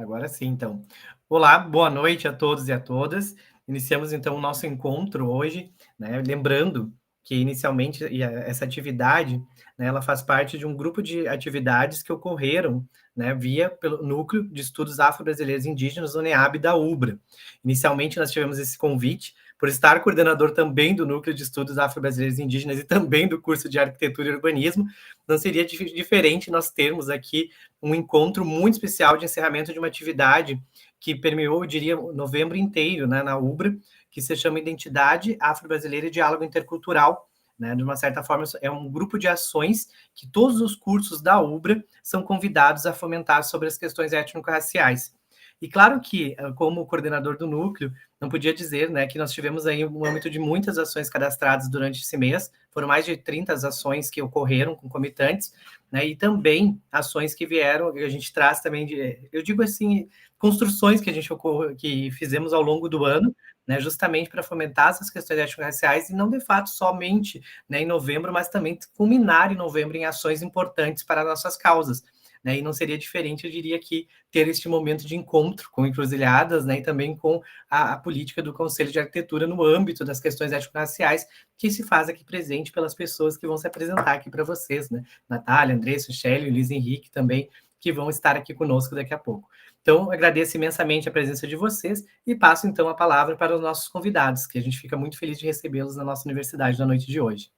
Agora sim, então. Olá, boa noite a todos e a todas. Iniciamos então o nosso encontro hoje, né? Lembrando que inicialmente essa atividade, né, ela faz parte de um grupo de atividades que ocorreram, né, via pelo Núcleo de Estudos Afro-Brasileiros e Indígenas, o NEAB da UBRA. Inicialmente nós tivemos esse convite por estar coordenador também do Núcleo de Estudos Afro-Brasileiros e Indígenas e também do curso de Arquitetura e Urbanismo. Não seria diferente nós termos aqui um encontro muito especial de encerramento de uma atividade que permeou, eu diria, o novembro inteiro, né, na UBRA, que se chama Identidade Afro-Brasileira e Diálogo Intercultural. Né, de uma certa forma, é um grupo de ações que todos os cursos da UBRA são convidados a fomentar sobre as questões étnico-raciais. E claro que, como coordenador do núcleo, não podia dizer, né, que nós tivemos aí no âmbito de muitas ações cadastradas durante esse mês, foram mais de 30 ações que ocorreram com comitantes, né, e também ações que vieram, a gente traz também, eu digo assim, construções que a gente que fizemos ao longo do ano, né, justamente para fomentar essas questões étnico-raciais e não, de fato, somente, né, em novembro, mas também culminar em novembro em ações importantes para nossas causas. Né, e não seria diferente, eu diria, que ter este momento de encontro com encruzilhadas, né, e também com a política do Conselho de Arquitetura no âmbito das questões étnico-raciais, que se faz aqui presente pelas pessoas que vão se apresentar aqui para vocês, né? Natália, Andressa, Shelley, Luiz Henrique também, que vão estar aqui conosco daqui a pouco. Então, agradeço imensamente a presença de vocês e passo, então, a palavra para os nossos convidados, que a gente fica muito feliz de recebê-los na nossa universidade na noite de hoje.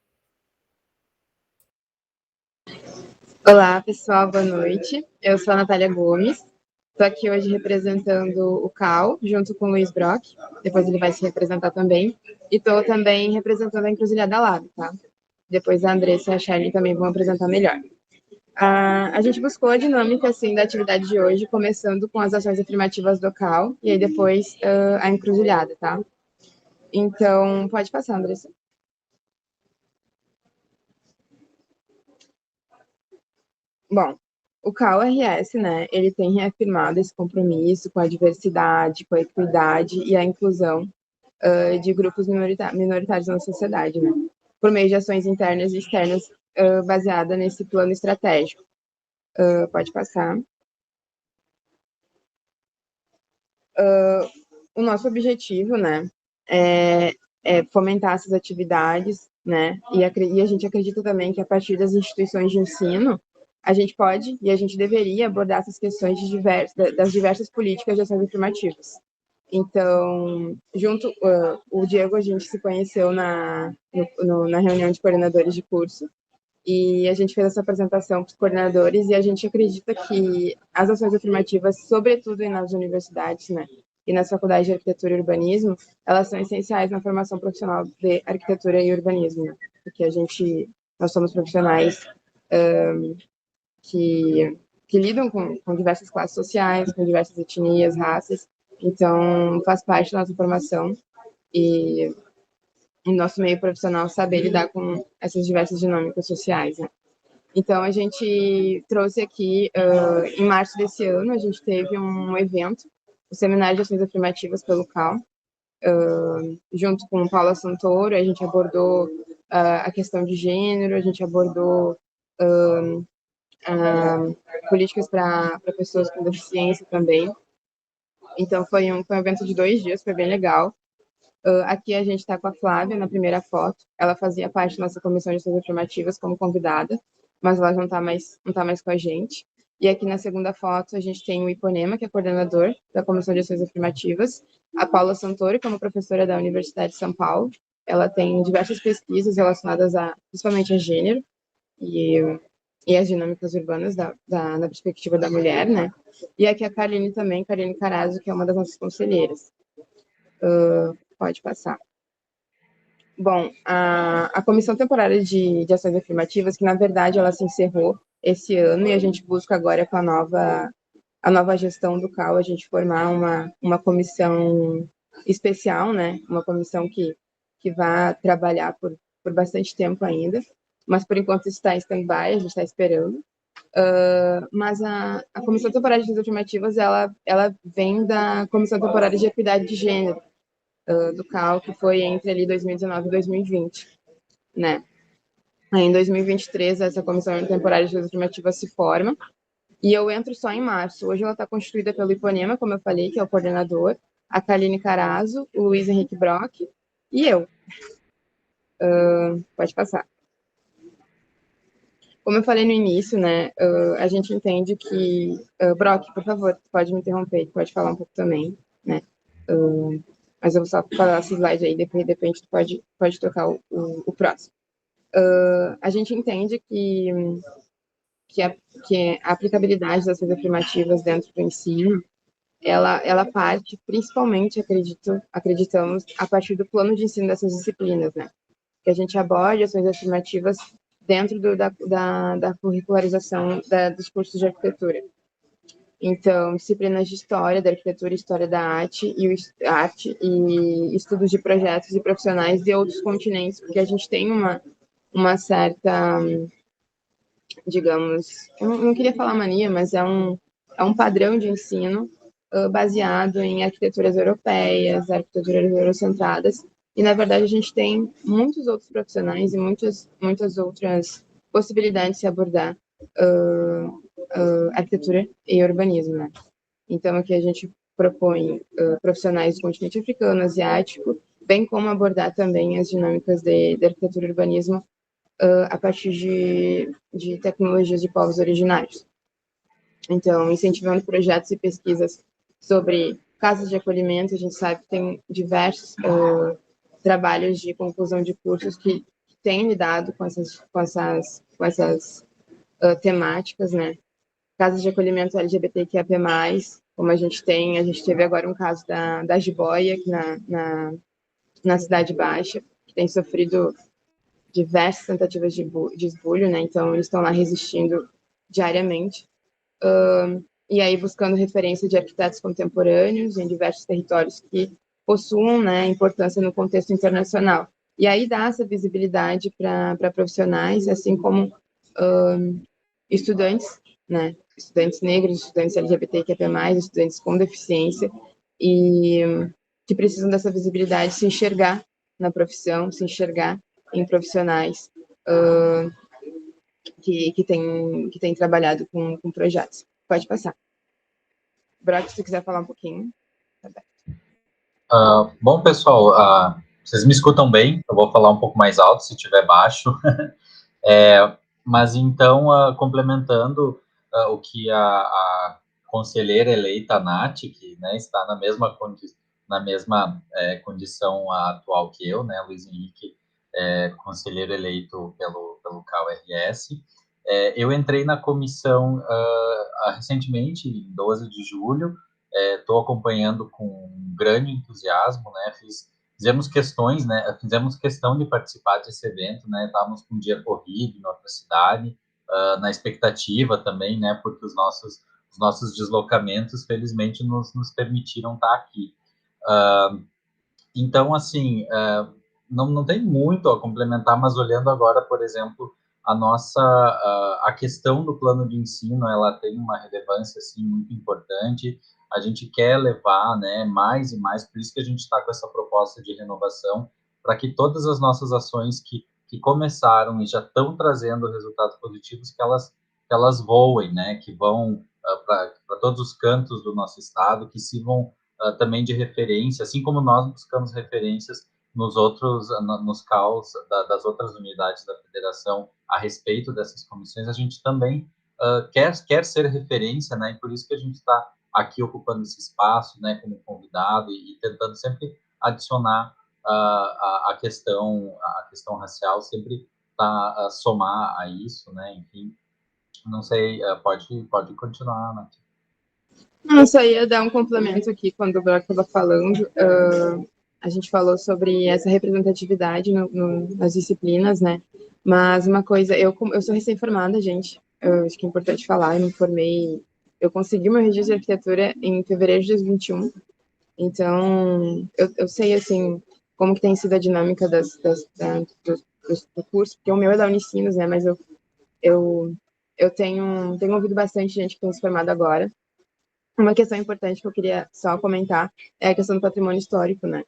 Olá, pessoal, boa noite. Eu sou a Natália Gomes. Estou aqui hoje representando o CAL, junto com o Luiz Brock. Depois ele vai se representar também. E estou também representando a Encruzilhada Lab, tá? Depois a Andressa e a Charlie também vão apresentar melhor. A gente buscou a dinâmica, assim, da atividade de hoje, começando com as ações afirmativas do CAL e aí depois a Encruzilhada, tá? Então, pode passar, Andressa. Bom, o CAU-RS, né, ele tem reafirmado esse compromisso com a diversidade, com a equidade e a inclusão de grupos minoritários na sociedade, né, por meio de ações internas e externas baseada nesse plano estratégico. Pode passar. O nosso objetivo, né, é fomentar essas atividades, né, e a gente acredita também que a partir das instituições de ensino, a gente pode e a gente deveria abordar essas questões das diversas políticas de ações afirmativas. Então, o Diego, a gente se conheceu na reunião de coordenadores de curso, e a gente fez essa apresentação para os coordenadores, e a gente acredita que as ações afirmativas, sobretudo nas universidades, né, e nas faculdades de arquitetura e urbanismo, elas são essenciais na formação profissional de arquitetura e urbanismo, né, porque nós somos profissionais que lidam com diversas classes sociais, com diversas etnias, raças, então faz parte da nossa formação e no nosso meio profissional saber lidar com essas diversas dinâmicas sociais, né? Então a gente trouxe aqui, em março desse ano, a gente teve um evento, o Seminário de Ações Afirmativas pelo CAL, junto com Paula Santoro, a gente abordou a questão de gênero, a gente abordou políticas para pessoas com deficiência também. Então, foi um evento de 2 dias, foi bem legal. Aqui a gente está com a Flávia na primeira foto. Ela fazia parte da nossa comissão de ações afirmativas como convidada, mas ela não está mais com a gente. E aqui na segunda foto a gente tem o Iponema, que é coordenador da comissão de ações afirmativas, a Paula Santoro, como professora da Universidade de São Paulo. Ela tem diversas pesquisas relacionadas principalmente a gênero e as dinâmicas urbanas da perspectiva da mulher, né? E aqui a Carline também, Carline Carazo, que é uma das nossas conselheiras. Pode passar. Bom, a Comissão Temporária de Ações Afirmativas, que na verdade ela se encerrou esse ano e a gente busca agora com a nova gestão do CAU, a gente formar uma comissão especial, né? Uma comissão que vai trabalhar por bastante tempo ainda, mas por enquanto está em stand-by, a gente está esperando. Mas a Comissão Temporária de Ações Afirmativas, ela vem da Comissão Temporária de Equidade de Gênero, do CAL, que foi entre ali 2019 e 2020, né? Aí, em 2023, essa Comissão Temporária de Ações Afirmativas se forma, E eu entro só em março. Hoje ela está constituída pelo Iponema, como eu falei, que é o coordenador, a Kaline Carazo, o Luiz Henrique Brock e eu. Pode passar. Como eu falei no início, né, a gente entende que... Brock, por favor, pode me interromper, pode falar um pouco também, né? Mas eu vou só falar esse slide aí, depois, de repente, tu pode tocar o próximo. A gente entende que a aplicabilidade das ações afirmativas dentro do ensino, ela parte, principalmente, acreditamos, a partir do plano de ensino dessas disciplinas, né? Que a gente aborde ações afirmativas dentro da curricularização dos cursos de arquitetura. Então, disciplinas de história da arquitetura, história da arte e estudos de projetos e profissionais de outros continentes, porque a gente tem uma certa, digamos, eu não queria falar mania, mas é um padrão de ensino baseado em arquiteturas europeias, arquiteturas eurocentradas, e na verdade a gente tem muitos outros profissionais e muitas outras possibilidades de se abordar arquitetura e urbanismo, né? Então aqui a gente propõe profissionais do continente africano, asiático, bem como abordar também as dinâmicas de arquitetura e urbanismo a partir de tecnologias de povos originários. Então, incentivando projetos e pesquisas sobre casas de acolhimento, a gente sabe que tem diversos trabalhos de conclusão de cursos que têm lidado com essas temáticas, né? Casas de acolhimento LGBTQIA+, como a gente teve agora um caso da Jiboia, aqui na Cidade Baixa, que tem sofrido diversas tentativas de esbulho, né? Então, eles estão lá resistindo diariamente. E aí buscando referência de arquitetos contemporâneos em diversos territórios que possuam, né, importância no contexto internacional. E aí dá essa visibilidade para profissionais, assim como estudantes, né, estudantes negros, estudantes LGBTQIA+, estudantes com deficiência, e que precisam dessa visibilidade, se enxergar na profissão, se enxergar em profissionais que têm trabalhado com projetos. Pode passar. Brock, se tu quiser falar um pouquinho. Bom, pessoal, vocês me escutam bem? Eu vou falar um pouco mais alto, se estiver baixo. Mas então, complementando o que a conselheira eleita Nath, que, né, está na mesma condição atual que eu, né, Luiz Henrique, conselheiro eleito pelo CAU-RS. Eu entrei na comissão recentemente, em 12 de julho, estou acompanhando com grande entusiasmo, né, fizemos questão de participar desse evento, né, estávamos com um dia corrido em outra cidade, na expectativa também, né, porque os nossos deslocamentos, felizmente, nos permitiram estar aqui. Então, assim, não tem muito a complementar, mas olhando agora, por exemplo, a questão do plano de ensino, ela tem uma relevância, assim, muito importante. A gente quer levar, né, mais e mais, por isso que a gente está com essa proposta de renovação, para que todas as nossas ações que começaram e já estão trazendo resultados positivos, que elas voem, né, que vão para todos os cantos do nosso estado, que sirvam também de referência, assim como nós buscamos referências nos CAUs das outras unidades da federação a respeito dessas comissões, a gente também quer ser referência, né, e por isso que a gente está aqui ocupando esse espaço, né, como convidado e tentando sempre adicionar a questão racial, sempre somar a isso, né, enfim, não sei, pode continuar, Nath. Não, só ia dar um complemento aqui quando o Brock estava falando. A gente falou sobre essa representatividade nas disciplinas, né? Mas uma coisa, eu sou recém-formada, gente. Eu acho que é importante falar. Eu consegui meu registro de arquitetura em fevereiro de 2021. Então, eu sei, assim, como que tem sido a dinâmica do curso, porque o meu é da Unicinos, né? Mas eu tenho ouvido bastante gente que tem se formado agora. Uma questão importante que eu queria só comentar é a questão do patrimônio histórico, né?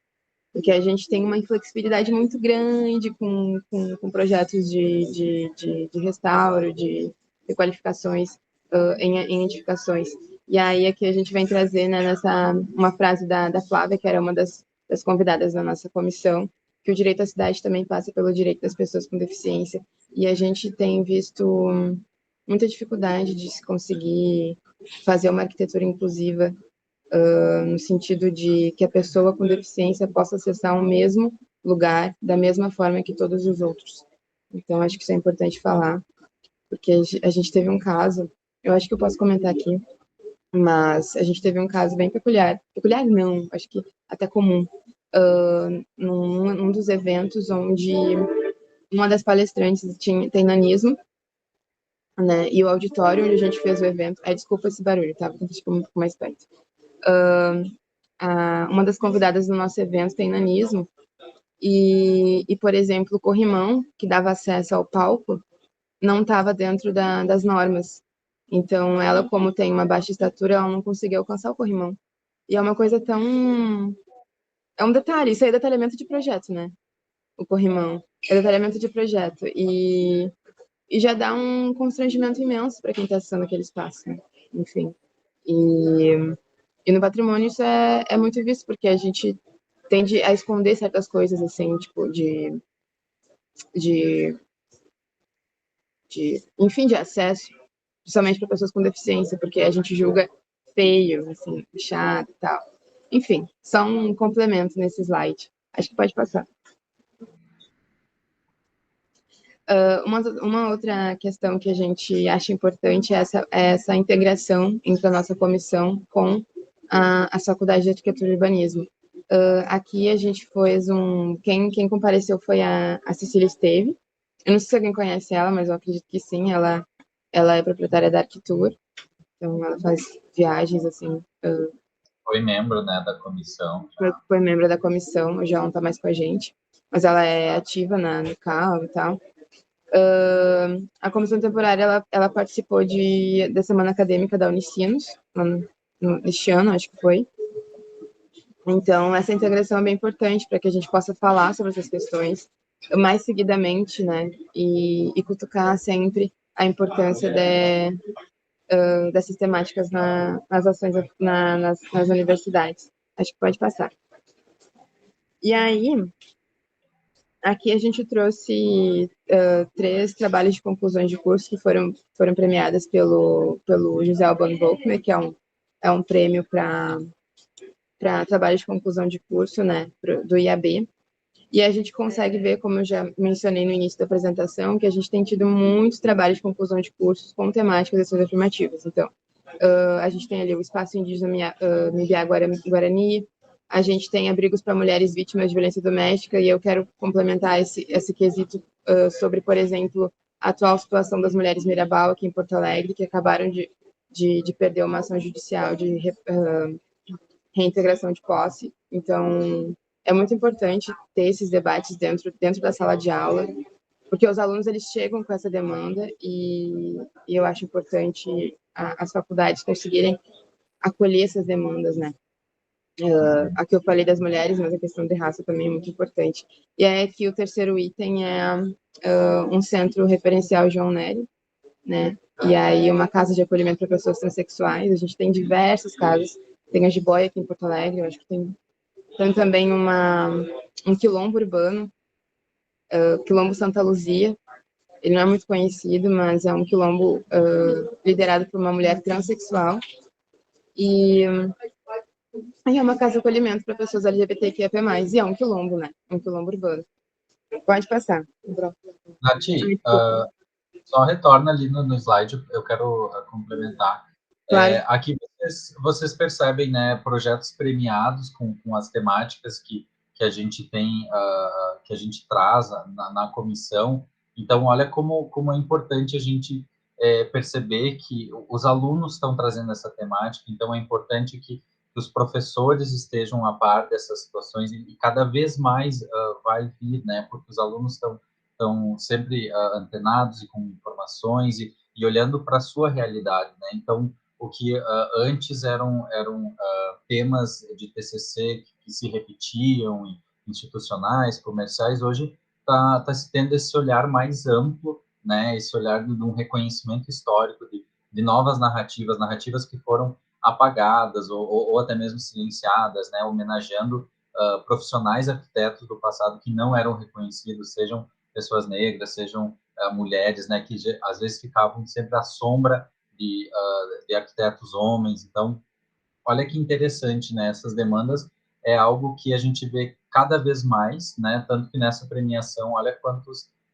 Porque a gente tem uma inflexibilidade muito grande com projetos de restauro, de qualificações em edificações. E aí aqui a gente vem trazer, né, uma frase da Flávia, que era uma das convidadas da nossa comissão, que o direito à cidade também passa pelo direito das pessoas com deficiência. E a gente tem visto muita dificuldade de se conseguir fazer uma arquitetura inclusiva, no sentido de que a pessoa com deficiência possa acessar o mesmo lugar da mesma forma que todos os outros. Então, acho que isso é importante falar, porque a gente teve um caso, eu acho que eu posso comentar aqui, mas a gente teve um caso bem peculiar. Peculiar não, acho que até comum. Num dos eventos onde uma das palestrantes tem nanismo, né? E o auditório onde a gente fez o evento. Desculpa esse barulho, tá? Vou tentar ficar um pouco mais perto. Uma das convidadas do nosso evento tem nanismo. E, por exemplo, o corrimão que dava acesso ao palco não estava dentro das normas. Então, ela, como tem uma baixa estatura, ela não conseguia alcançar o corrimão. E é uma coisa tão. É um detalhe, isso aí é detalhamento de projeto, né? O corrimão. É detalhamento de projeto. E já dá um constrangimento imenso para quem está acessando aquele espaço, né? Enfim. E no patrimônio isso é muito visto, porque a gente tende a esconder certas coisas, assim, tipo, de enfim, de acesso, principalmente para pessoas com deficiência, porque a gente julga feio, assim, chato e tal. Enfim, só um complemento nesse slide. Acho que pode passar. Uma outra questão que a gente acha importante é essa integração entre a nossa comissão com a Faculdade de Arquitetura e Urbanismo. Aqui a gente fez quem compareceu foi a Cecília Esteve. Eu não sei se alguém conhece ela, mas eu acredito que sim. Ela é proprietária da Arquitetura, então ela faz viagens, assim. Foi membro, né, da comissão. Foi membro da comissão, hoje ela não está mais com a gente, mas ela é ativa no CAL e tal. A comissão temporária, ela participou da semana acadêmica da Unicinos, neste ano, acho que foi. Então, essa integração é bem importante para que a gente possa falar sobre essas questões mais seguidamente, né? E cutucar sempre a importância dessas temáticas nas ações nas universidades. Acho que pode passar. E aí, aqui a gente trouxe 3 trabalhos de conclusões de curso que foram premiadas pelo José Albano Volkmer, que é um prêmio para trabalho de conclusão de curso, né, do IAB. E a gente consegue ver, como eu já mencionei no início da apresentação, que a gente tem tido muitos trabalhos de conclusão de cursos com temáticas de ações afirmativas. Então, a gente tem ali o Espaço Indígena Mibiá-Guarani, a gente tem abrigos para mulheres vítimas de violência doméstica, e eu quero complementar esse quesito sobre, por exemplo, a atual situação das mulheres Mirabal aqui em Porto Alegre, que acabaram de perder uma ação judicial de reintegração de posse. Então, é muito importante ter esses debates dentro da sala de aula, porque os alunos eles chegam com essa demanda e eu acho importante as faculdades conseguirem acolher essas demandas, né? Aqui eu falei das mulheres, mas a questão de raça também é muito importante. E aí aqui o terceiro item é um centro referencial João Nery, né? E aí uma casa de acolhimento para pessoas transexuais. A gente tem diversas casas. Tem a Jiboia aqui em Porto Alegre, eu acho que tem também um quilombo urbano, Quilombo Santa Luzia. Ele não é muito conhecido, mas é um quilombo liderado por uma mulher transexual. E é uma casa de acolhimento para pessoas LGBTQIA+. E é um quilombo, né? Um quilombo urbano. Pode passar. Nath, só retorna ali no slide, eu quero complementar. Claro. Aqui vocês percebem, né, projetos premiados com as temáticas que a gente tem, que a gente traz na comissão. Então, olha como é importante a gente perceber que os alunos estão trazendo essa temática, então é importante que os professores estejam a par dessas situações e cada vez mais vai vir, né, porque os alunos estão sempre antenados e com informações e olhando para a sua realidade, né? Então, o que antes eram temas de TCC que se repetiam, institucionais, comerciais, hoje está se tendo esse olhar mais amplo, né? Esse olhar de um reconhecimento histórico de novas narrativas, narrativas que foram apagadas ou até mesmo silenciadas, né, homenageando profissionais arquitetos do passado que não eram reconhecidos, sejam pessoas negras, sejam mulheres, né, que às vezes ficavam sempre à sombra de arquitetos homens. Então, olha que interessante, né? Essas demandas é algo que a gente vê cada vez mais, né? Tanto que nessa premiação, olha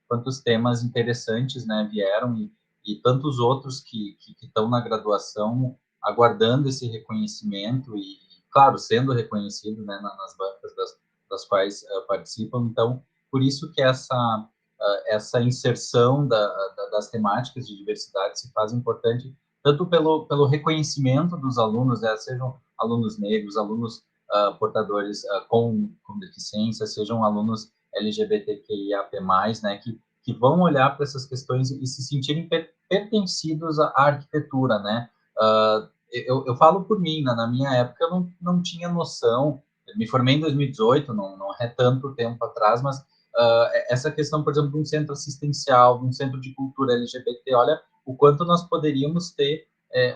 quantos temas interessantes, né, vieram e tantos outros que estão na graduação aguardando esse reconhecimento e, claro, sendo reconhecido, né, nas bancas das quais participam. Então, por isso que essa inserção das temáticas de diversidade se faz importante tanto pelo reconhecimento dos alunos, né, sejam alunos negros, alunos portadores com deficiência, sejam alunos LGBTQIAP+, né, que vão olhar para essas questões e se sentirem pertencidos à arquitetura, né. Eu falo por mim, na minha época eu não tinha noção, eu me formei em 2018, não é tanto tempo atrás, mas essa questão, por exemplo, de um centro assistencial, de um centro de cultura LGBT, olha o quanto nós poderíamos ter,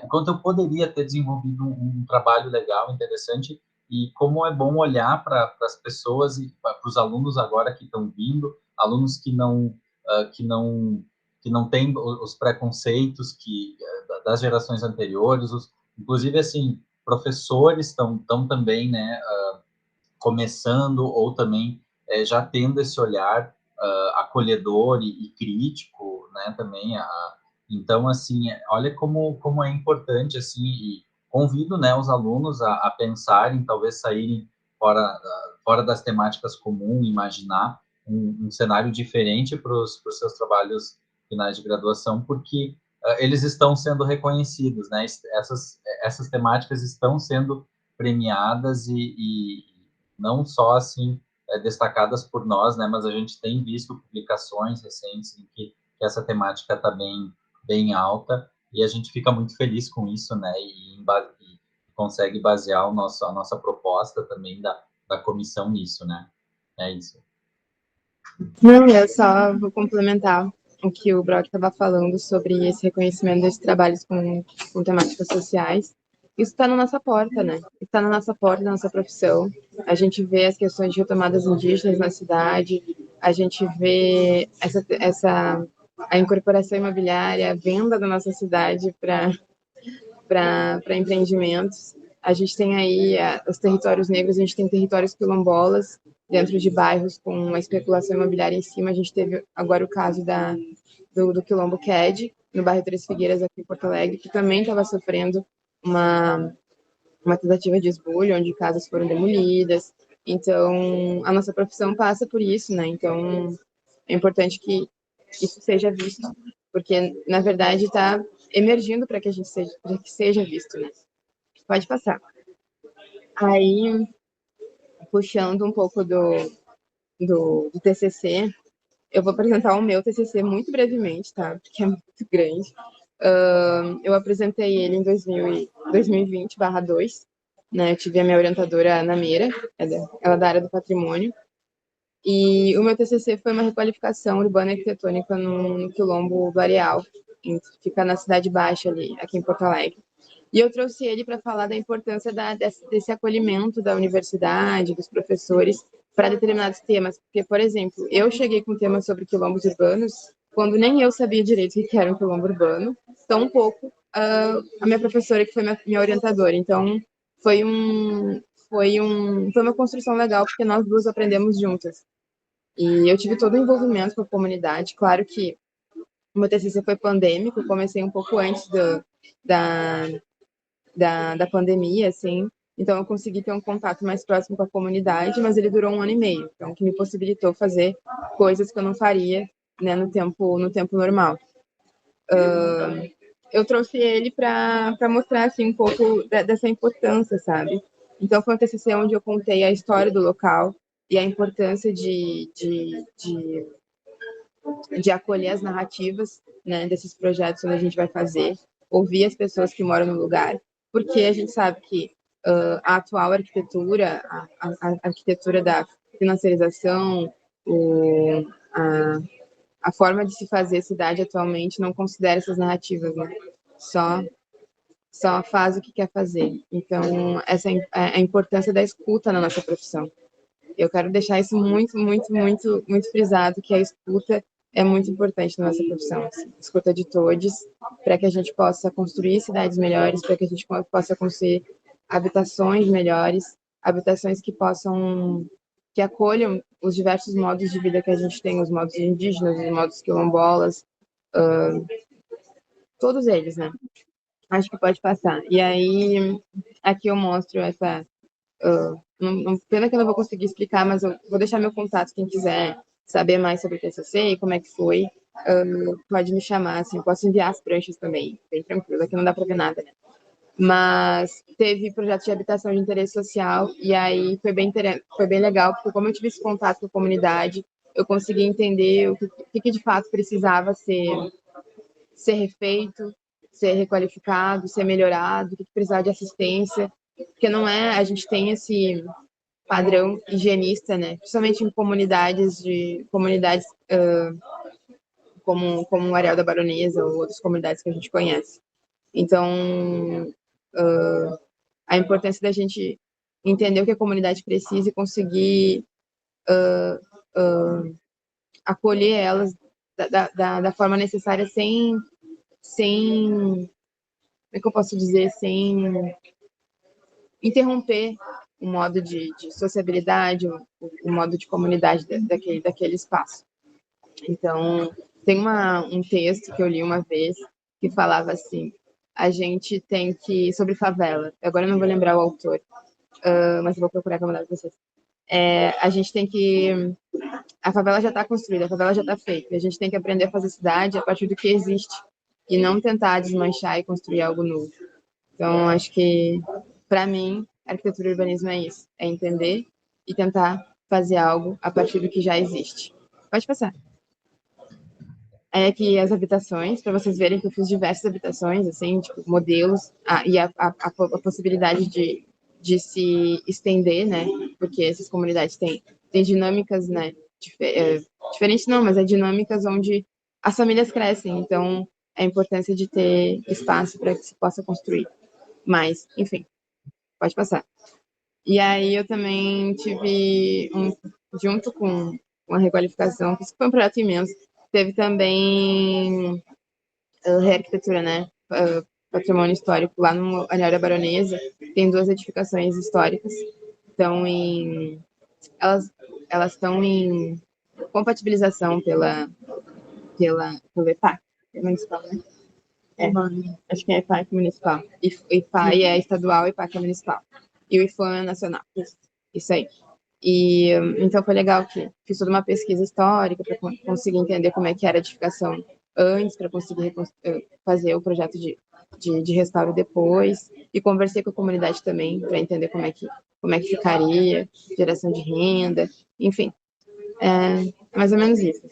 o quanto eu poderia ter desenvolvido um trabalho legal, interessante, e como é bom olhar para as pessoas e para os alunos agora que estão vindo, alunos que não têm os preconceitos das gerações anteriores, inclusive, assim, professores estão também, né, começando ou também já tendo esse olhar acolhedor e crítico, né, também. Então, assim, olha como é importante, assim, e convido, né, os alunos a pensarem, talvez saírem fora das temáticas comuns, imaginar um cenário diferente para os seus trabalhos finais de graduação, porque eles estão sendo reconhecidos, né, essas temáticas estão sendo premiadas e não só, assim, destacadas por nós, né, mas a gente tem visto publicações recentes em que essa temática está bem alta, e a gente fica muito feliz com isso, né, e consegue basear a nossa proposta também da comissão nisso, né, é isso. Não, eu só vou complementar o que o Brock estava falando sobre esse reconhecimento desses trabalhos com temáticas sociais. Isso está na nossa porta, né? Está na nossa porta, na nossa profissão. A gente vê as questões de retomadas indígenas na cidade, a gente vê a incorporação imobiliária, a venda da nossa cidade para empreendimentos. A gente tem aí os territórios negros, a gente tem territórios quilombolas dentro de bairros com uma especulação imobiliária em cima. A gente teve agora o caso do Quilombo CAD, no bairro Três Figueiras, aqui em Porto Alegre, que também estava sofrendo uma tentativa de esbulho, onde casas foram demolidas. Então, a nossa profissão passa por isso, né? Então, é importante que isso seja visto, porque, na verdade, está emergindo para que seja visto, né? Pode passar. Aí, puxando um pouco do TCC, eu vou apresentar o meu TCC muito brevemente, tá? Porque é muito grande. Eu apresentei ele em 2020/2, né? Eu tive a minha orientadora, Ana Meira, ela é da área do patrimônio. E o meu TCC foi uma requalificação urbana e arquitetônica no Quilombo do Areal, fica na Cidade Baixa ali, aqui em Porto Alegre. E eu trouxe ele para falar da importância desse acolhimento da universidade, dos professores, para determinados temas. Porque, por exemplo, eu cheguei com temas sobre quilombos urbanos, quando nem eu sabia direito o que era um quilombo urbano, tão um pouco a minha professora, que foi minha orientadora. Então, foi uma construção legal, porque nós duas aprendemos juntas. E eu tive todo o envolvimento com a comunidade. Claro que o meu TCC foi pandêmico, eu comecei um pouco antes da pandemia, assim, então eu consegui ter um contato mais próximo com a comunidade, mas ele durou 1 ano e meio, então que me possibilitou fazer coisas que eu não faria, né, no tempo normal. Eu trouxe ele para mostrar, assim, um pouco dessa importância, sabe? Então foi um TCC onde eu contei a história do local e a importância de acolher as narrativas, né, desses projetos onde a gente vai fazer, ouvir as pessoas que moram no lugar, porque a gente sabe que a atual arquitetura, a arquitetura da financiarização, a forma de se fazer cidade atualmente não considera essas narrativas, né? só faz o que quer fazer. Então, essa é a importância da escuta na nossa profissão. Eu quero deixar isso muito, muito, muito, muito frisado, que a escuta é muito importante na nossa profissão. Assim, escuta de todos, para que a gente possa construir cidades melhores, para que a gente possa construir habitações melhores, habitações que acolham os diversos modos de vida que a gente tem, os modos indígenas, os modos quilombolas, todos eles, né? Acho que pode passar. E aí, aqui eu mostro essa. Pena que eu não vou conseguir explicar, mas eu vou deixar meu contato, quem quiser saber mais sobre o TCC e como é que foi, pode me chamar, assim, eu posso enviar as pranchas também, bem tranquilo, aqui não dá para ver nada, né? Mas teve projeto de habitação de interesse social, e aí foi bem legal, porque como eu tive esse contato com a comunidade, eu consegui entender o que de fato precisava ser refeito, ser requalificado, ser melhorado, o que precisava de assistência, porque não é, a gente tem esse padrão higienista, né? Principalmente em comunidades como o Areal da Baronesa ou outras comunidades que a gente conhece. Então, a importância da gente entender o que a comunidade precisa e conseguir acolher elas da forma necessária sem, como é que eu posso dizer, sem interromper o modo de sociabilidade, o modo de comunidade daquele espaço. Então, tem um texto que eu li uma vez que falava assim, a gente tem que, sobre favela, agora eu não vou lembrar o autor, mas eu vou procurar para mandar para vocês. A gente tem que, a favela já está construída, a favela já está feita, a gente tem que aprender a fazer cidade a partir do que existe e não tentar desmanchar e construir algo novo. Então, acho que, para mim, arquitetura e urbanismo é isso, é entender e tentar fazer algo a partir do que já existe. Pode passar. Aí aqui as habitações, para vocês verem que eu fiz diversas habitações, assim, tipo, modelos, e a possibilidade de se estender, né? Porque essas comunidades têm dinâmicas, né? Diferentes não, mas é dinâmicas onde as famílias crescem, então a importância de ter espaço para que se possa construir. Mas, enfim, pode passar. E aí eu também tive, junto com a requalificação, que isso foi um projeto imenso, teve também rearquitetura, né? Patrimônio histórico lá no Areal da Baronesa, tem 2 edificações históricas, elas estão em compatibilização pelo EPAC, municipal, né? Acho que é EPAC municipal. IPAI é estadual, EPAC é municipal. E o IFAM é nacional. Isso aí. E então foi legal que fiz toda uma pesquisa histórica para conseguir entender como é que era a edificação antes, para conseguir fazer o projeto de restauro depois. E conversei com a comunidade também para entender como é que ficaria, geração de renda, enfim. Mais ou menos isso.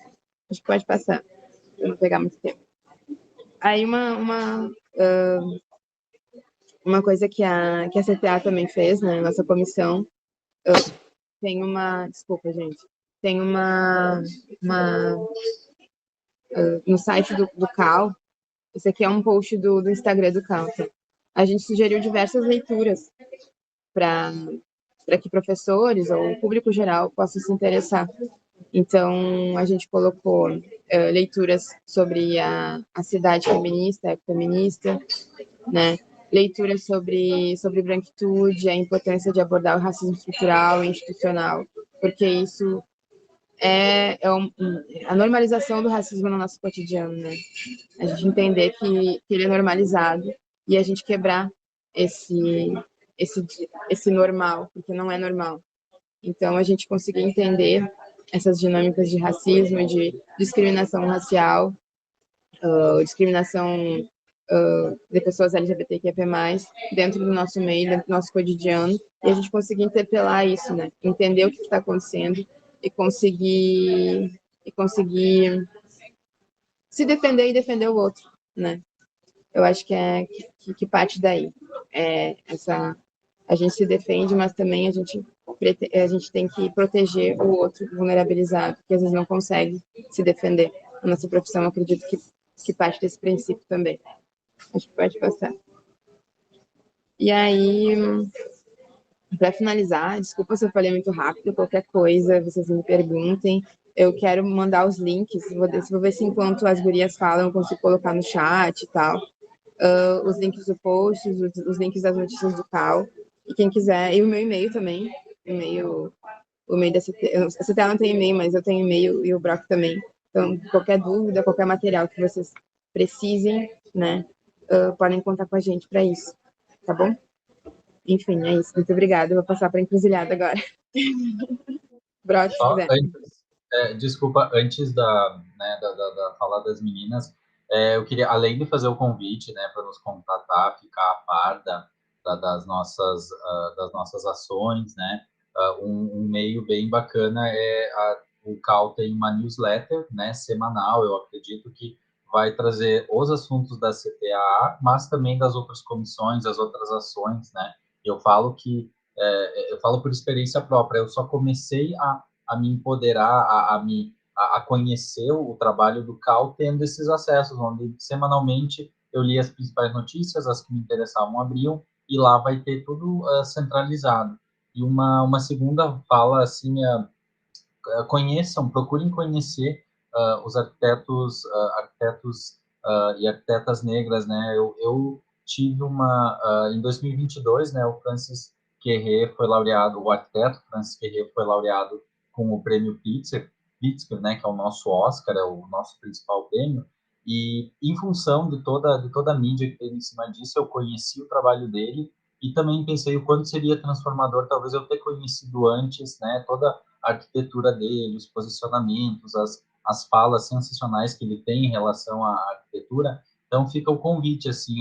Acho que pode passar, para não pegar muito tempo. Aí uma coisa que a CTA também fez, né, nossa comissão, tem desculpa, gente, tem no site do CAL, esse aqui é um post do Instagram do CAL, tá? A gente sugeriu diversas leituras para que professores ou o público geral possa se interessar. Então, a gente colocou leituras sobre a cidade feminista, ecofeminista, né? Leituras sobre branquitude, a importância de abordar o racismo estrutural e institucional, porque isso é a normalização do racismo no nosso cotidiano, né? A gente entender que ele é normalizado e a gente quebrar esse normal, porque não é normal. Então, a gente conseguir entender essas dinâmicas de racismo e de discriminação racial, discriminação de pessoas LGBTQIA+, dentro do nosso meio, dentro do nosso cotidiano, e a gente conseguir interpelar isso, né? Entender o que está acontecendo e conseguir se defender e defender o outro, né? Eu acho que parte daí. A gente se defende, mas também a gente tem que proteger o outro vulnerabilizado, que às vezes não consegue se defender. A nossa profissão, eu acredito que parte desse princípio também. Acho que pode passar. E aí, para finalizar, desculpa se eu falei muito rápido, qualquer coisa, vocês me perguntem. Eu quero mandar os links, vou ver se enquanto as gurias falam, eu consigo colocar no chat e tal. Os links do post, os links das notícias do CAL. E quem quiser, e o meu e-mail também. O e-mail da CT. A CTA não tem e-mail, mas eu tenho e-mail e o Brock também. Então, qualquer dúvida, qualquer material que vocês precisem, né, podem contar com a gente para isso. Tá bom? Enfim, é isso. Muito obrigada. Eu vou passar para a encruzilhada agora. Brock, se quiser. Desculpa, antes da fala das meninas, eu queria, além de fazer o convite, né, para nos contatar, ficar a par das nossas ações, né, um meio bem bacana o CAL tem uma newsletter, né, semanal, eu acredito que vai trazer os assuntos da CTAA, mas também das outras comissões, as outras ações, né, eu falo por experiência própria, eu só comecei a me empoderar, a conhecer o trabalho do CAL tendo esses acessos, onde semanalmente eu li as principais notícias, as que me interessavam abriam, e lá vai ter tudo centralizado. E uma segunda fala, assim, procurem conhecer os arquitetos e arquitetas negras, né? Eu tive em 2022, né, o Francis Querré foi laureado, o arquiteto Francis Querré foi laureado com o prêmio Pritzker, né, que é o nosso Oscar, é o nosso principal prêmio, e em função de toda a mídia que teve em cima disso, eu conheci o trabalho dele e também pensei o quanto seria transformador talvez eu ter conhecido antes, né, toda a arquitetura dele, os posicionamentos, as falas sensacionais que ele tem em relação à arquitetura. Então fica o convite, assim,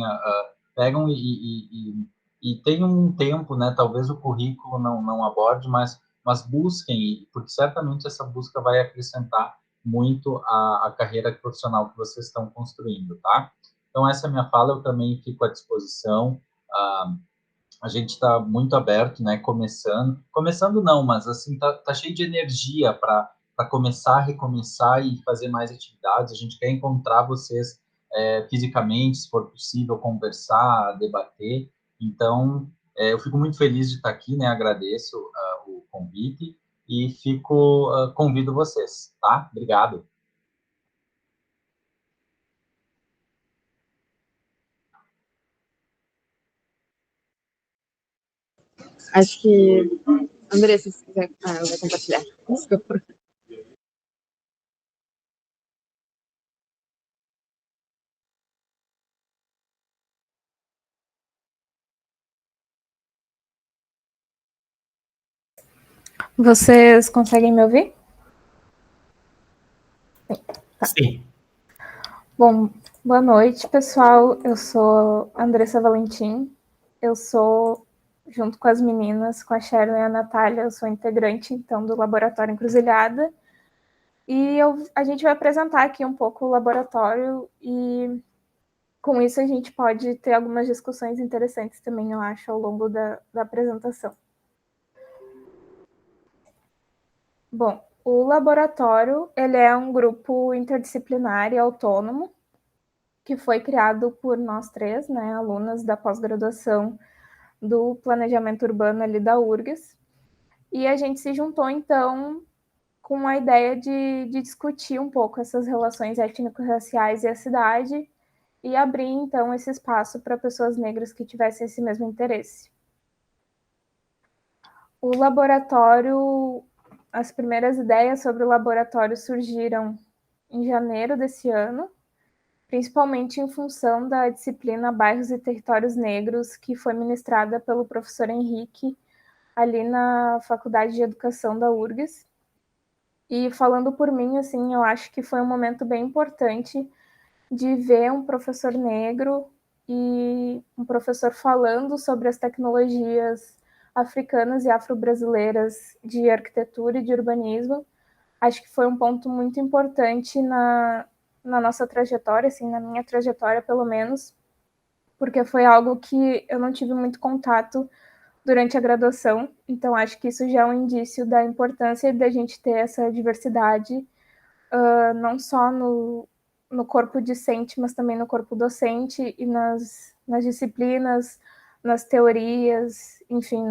pegam e tenham um tempo, né, talvez o currículo não aborde, mas busquem, porque certamente essa busca vai acrescentar muito a carreira profissional que vocês estão construindo, tá? Então, essa é a minha fala, eu também fico à disposição. A gente está muito aberto, né? Começando não, mas assim, tá cheio de energia para começar, recomeçar e fazer mais atividades. A gente quer encontrar vocês fisicamente, se for possível, conversar, debater. Então, eu fico muito feliz de estar aqui, né? Agradeço o convite e convido vocês, tá? Obrigado. Acho que... Andressa, se quiser... ela vai compartilhar. Desculpa. Vocês conseguem me ouvir? Tá. Sim. Bom, boa noite, pessoal. Eu sou Andressa Valentim. Eu sou, junto com as meninas, com a Sharon e a Natália, eu sou integrante, então, do Laboratório Encruzilhada. E a gente vai apresentar aqui um pouco o laboratório e, com isso, a gente pode ter algumas discussões interessantes também, eu acho, ao longo da apresentação. Bom, o laboratório ele é um grupo interdisciplinar e autônomo que foi criado por nós três, né, alunas da pós-graduação do Planejamento Urbano ali da URGS, e a gente se juntou, então, com a ideia de discutir um pouco essas relações étnico-raciais e a cidade e abrir, então, esse espaço para pessoas negras que tivessem esse mesmo interesse. O laboratório, as primeiras ideias sobre o laboratório surgiram em janeiro desse ano, principalmente em função da disciplina Bairros e Territórios Negros, que foi ministrada pelo professor Henrique, ali na Faculdade de Educação da URGS. E falando por mim, assim, eu acho que foi um momento bem importante de ver um professor negro e um professor falando sobre as tecnologias africanas e afro-brasileiras de arquitetura e de urbanismo. Acho que foi um ponto muito importante na nossa trajetória, assim, na minha trajetória, pelo menos, porque foi algo que eu não tive muito contato durante a graduação, então acho que isso já é um indício da importância da gente ter essa diversidade, não só no corpo discente, mas também no corpo docente e nas disciplinas, nas teorias, enfim,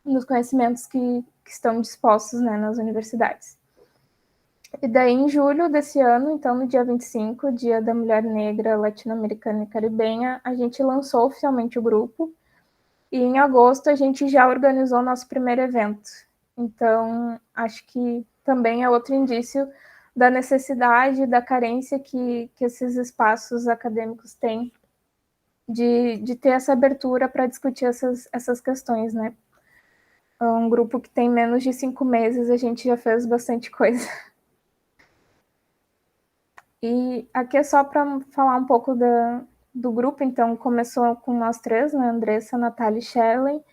nos conhecimentos que estão dispostos, né, nas universidades. E daí, em julho desse ano, então, no dia 25, Dia da Mulher Negra, Latino-Americana e Caribenha, a gente lançou oficialmente o grupo, e em agosto a gente já organizou nosso primeiro evento. Então, acho que também é outro indício da necessidade, da carência que esses espaços acadêmicos têm de ter essa abertura para discutir essas questões, né? Um grupo que tem menos de 5 meses, a gente já fez bastante coisa. E aqui é só para falar um pouco do grupo. Então, começou com nós três, né? Andressa, Natália e Shirley,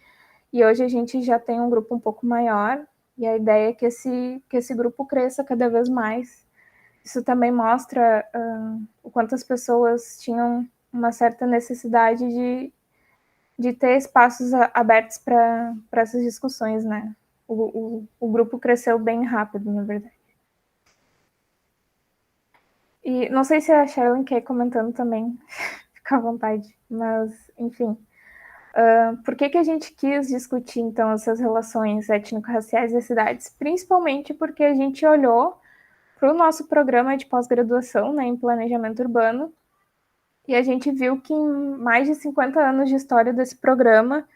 e hoje a gente já tem um grupo um pouco maior, e a ideia é que esse grupo cresça cada vez mais. Isso também mostra o quanto as pessoas tinham uma certa necessidade de ter espaços abertos para essas discussões, né? O grupo cresceu bem rápido, na verdade. E não sei se a Sharon quer ir comentando também, fica à vontade, mas, enfim. Por que a gente quis discutir, então, essas relações étnico-raciais das cidades? Principalmente porque a gente olhou para o nosso programa de pós-graduação, né, em planejamento urbano, e a gente viu que em mais de 50 anos de história desse programa,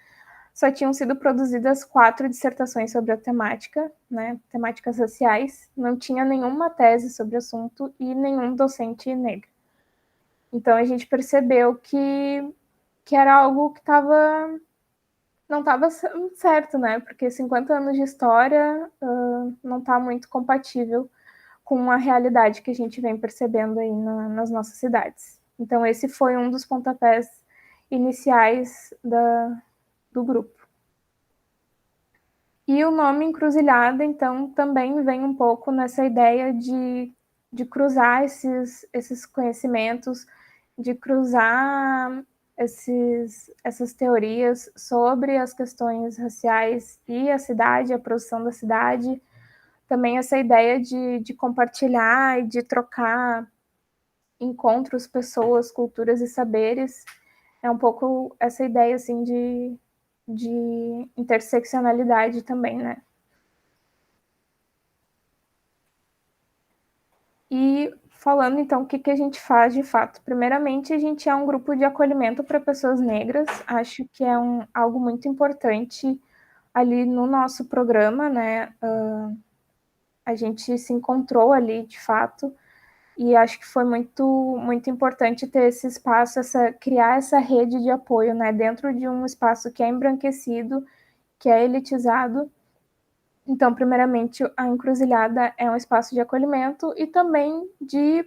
só tinham sido produzidas 4 dissertações sobre a temática, né, temáticas raciais, não tinha nenhuma tese sobre o assunto e nenhum docente negro. Então a gente percebeu que era algo que não estava certo, né, porque 50 anos de história não está muito compatível com a realidade que a gente vem percebendo aí nas nossas cidades. Então esse foi um dos pontapés iniciais do grupo. E o nome Encruzilhada, então, também vem um pouco nessa ideia de cruzar esses conhecimentos, de cruzar essas teorias sobre as questões raciais e a cidade, a produção da cidade. Também essa ideia de compartilhar e de trocar encontros, pessoas, culturas e saberes. É um pouco essa ideia, assim, de interseccionalidade também, né? E falando, então, o que a gente faz de fato? Primeiramente, a gente é um grupo de acolhimento para pessoas negras. Acho que é algo muito importante ali no nosso programa, né? A gente se encontrou ali, de fato, e acho que foi muito, muito importante ter esse espaço, criar essa rede de apoio, né? Dentro de um espaço que é embranquecido, que é elitizado. Então, primeiramente, a Encruzilhada é um espaço de acolhimento e também de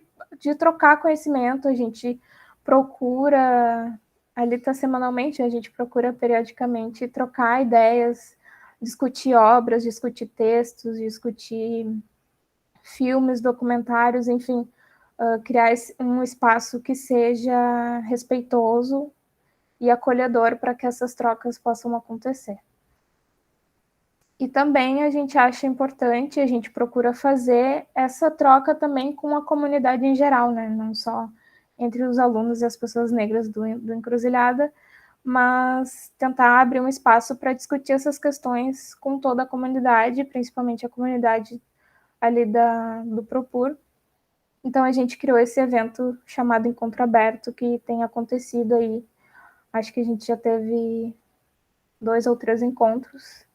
trocar conhecimento. A gente procura, ali está semanalmente, a gente procura periodicamente trocar ideias, discutir obras, discutir textos, discutir filmes, documentários, enfim, criar um espaço que seja respeitoso e acolhedor para que essas trocas possam acontecer. E também a gente acha importante, a gente procura fazer essa troca também com a comunidade em geral, né? Não só entre os alunos e as pessoas negras do Encruzilhada, mas tentar abrir um espaço para discutir essas questões com toda a comunidade, principalmente a comunidade ali do Propur. Então a gente criou esse evento chamado Encontro Aberto, que tem acontecido aí. Acho que a gente já teve 2 ou 3 encontros.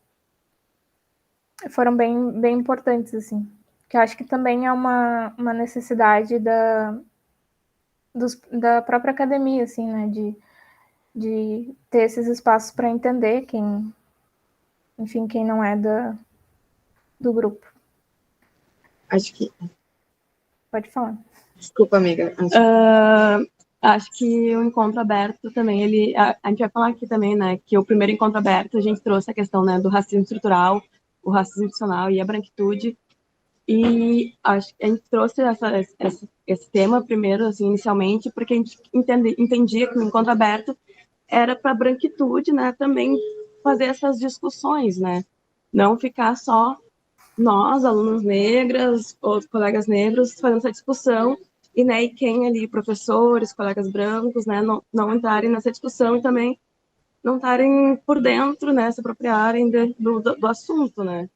Foram bem importantes, assim. Que eu acho que também é uma necessidade da própria academia, assim, né? De ter esses espaços para entender quem não é do grupo. Acho que... Pode falar. Desculpa, amiga. Acho que o encontro aberto também, a gente vai falar aqui também, né, que o primeiro encontro aberto a gente trouxe a questão, né, do racismo estrutural, o racismo institucional e a branquitude, e acho que a gente trouxe esse tema primeiro, assim, inicialmente, porque a gente entendia que o encontro aberto era para a branquitude, né, também fazer essas discussões, né, não ficar só nós, alunos negras, ou colegas negros, fazendo essa discussão, né, e quem ali, professores, colegas brancos, né, não entrarem nessa discussão e também não estarem por dentro, né, se apropriarem do assunto, né.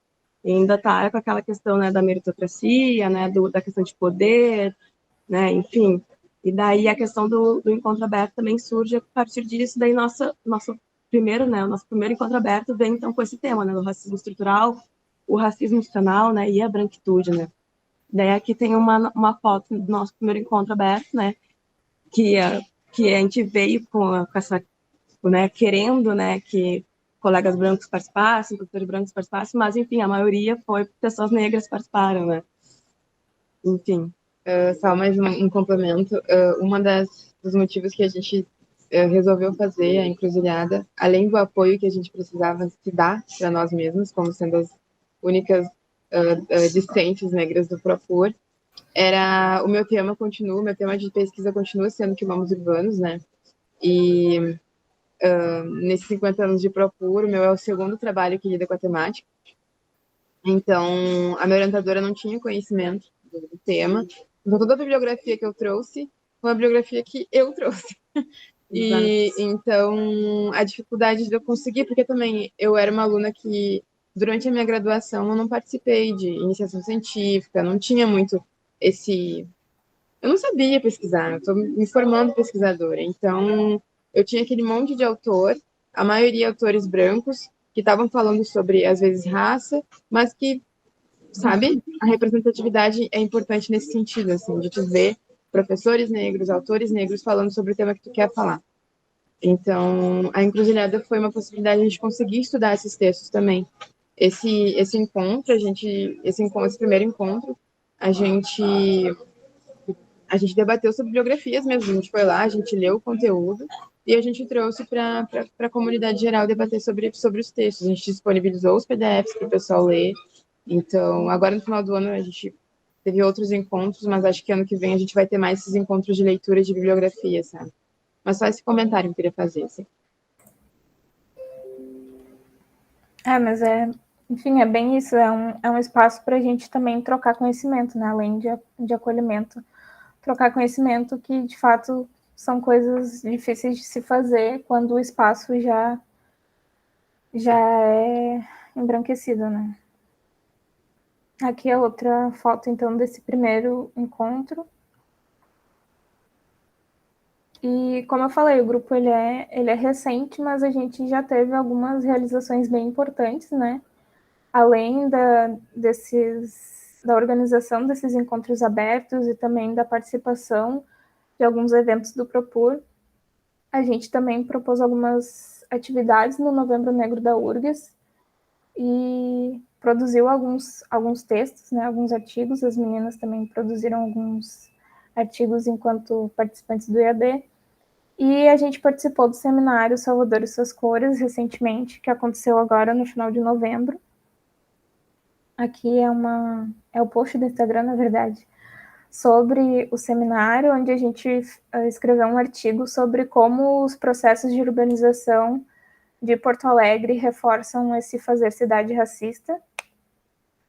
E ainda tá com aquela questão, né, da meritocracia, né, da questão de poder, né, enfim. E daí a questão do encontro aberto também surge a partir disso, daí nosso primeiro, né, o nosso primeiro encontro aberto vem então com esse tema, né, do racismo estrutural, o racismo institucional, né, e a branquitude, né. Daí aqui tem uma foto do nosso primeiro encontro aberto, né, que a gente veio com essa, né, querendo, né, que colegas brancos participassem, professores brancos participassem, mas, enfim, a maioria foi pessoas negras que participaram, né. Enfim. Só mais um complemento. Uma dos motivos que a gente resolveu fazer a encruzilhada, além do apoio que a gente precisava se dar para nós mesmos, como sendo as únicas discentes negras do Propor, era o meu tema de pesquisa continua sendo quilombos urbanos, né? E nesses 50 anos de Propor, o meu é o segundo trabalho que lida com a temática. Então, a minha orientadora não tinha conhecimento do tema. Então, toda a bibliografia que eu trouxe foi uma bibliografia que eu trouxe. E então, a dificuldade de eu conseguir, porque também eu era uma aluna que, durante a minha graduação, eu não participei de iniciação científica, não tinha muito esse. Eu não sabia pesquisar, eu estou me formando pesquisadora. Então, eu tinha aquele monte de autor, a maioria autores brancos, que estavam falando sobre, às vezes, raça, mas que, sabe, a representatividade é importante nesse sentido, assim, de tu ver professores negros, autores negros falando sobre o tema que tu quer falar. Então, a encruzilhada foi uma possibilidade de a gente conseguir estudar esses textos também. Esse encontro, esse primeiro encontro, a gente debateu sobre biografias mesmo. A gente foi lá, a gente leu o conteúdo e a gente trouxe para a comunidade geral debater sobre os textos. A gente disponibilizou os PDFs para o pessoal ler. Então, agora no final do ano a gente teve outros encontros, mas acho que ano que vem a gente vai ter mais esses encontros de leitura de bibliografia, sabe? Mas só esse comentário que eu queria fazer, assim. Mas enfim, é bem isso, é um espaço para a gente também trocar conhecimento, né? Além de acolhimento, trocar conhecimento que, de fato, são coisas difíceis de se fazer quando o espaço já é embranquecido, né? Aqui é outra foto, então, desse primeiro encontro. E, como eu falei, o grupo ele é recente, mas a gente já teve algumas realizações bem importantes, né? Além da organização desses encontros abertos e também da participação de alguns eventos do Propur, a gente também propôs algumas atividades no Novembro Negro da URGS e produziu alguns textos, né, alguns artigos. As meninas também produziram alguns artigos enquanto participantes do EAD. E a gente participou do seminário Salvador e Suas Cores, recentemente, que aconteceu agora no final de novembro. Aqui é o post do Instagram, na verdade, sobre o seminário, onde a gente escreveu um artigo sobre como os processos de urbanização de Porto Alegre reforçam esse fazer cidade racista.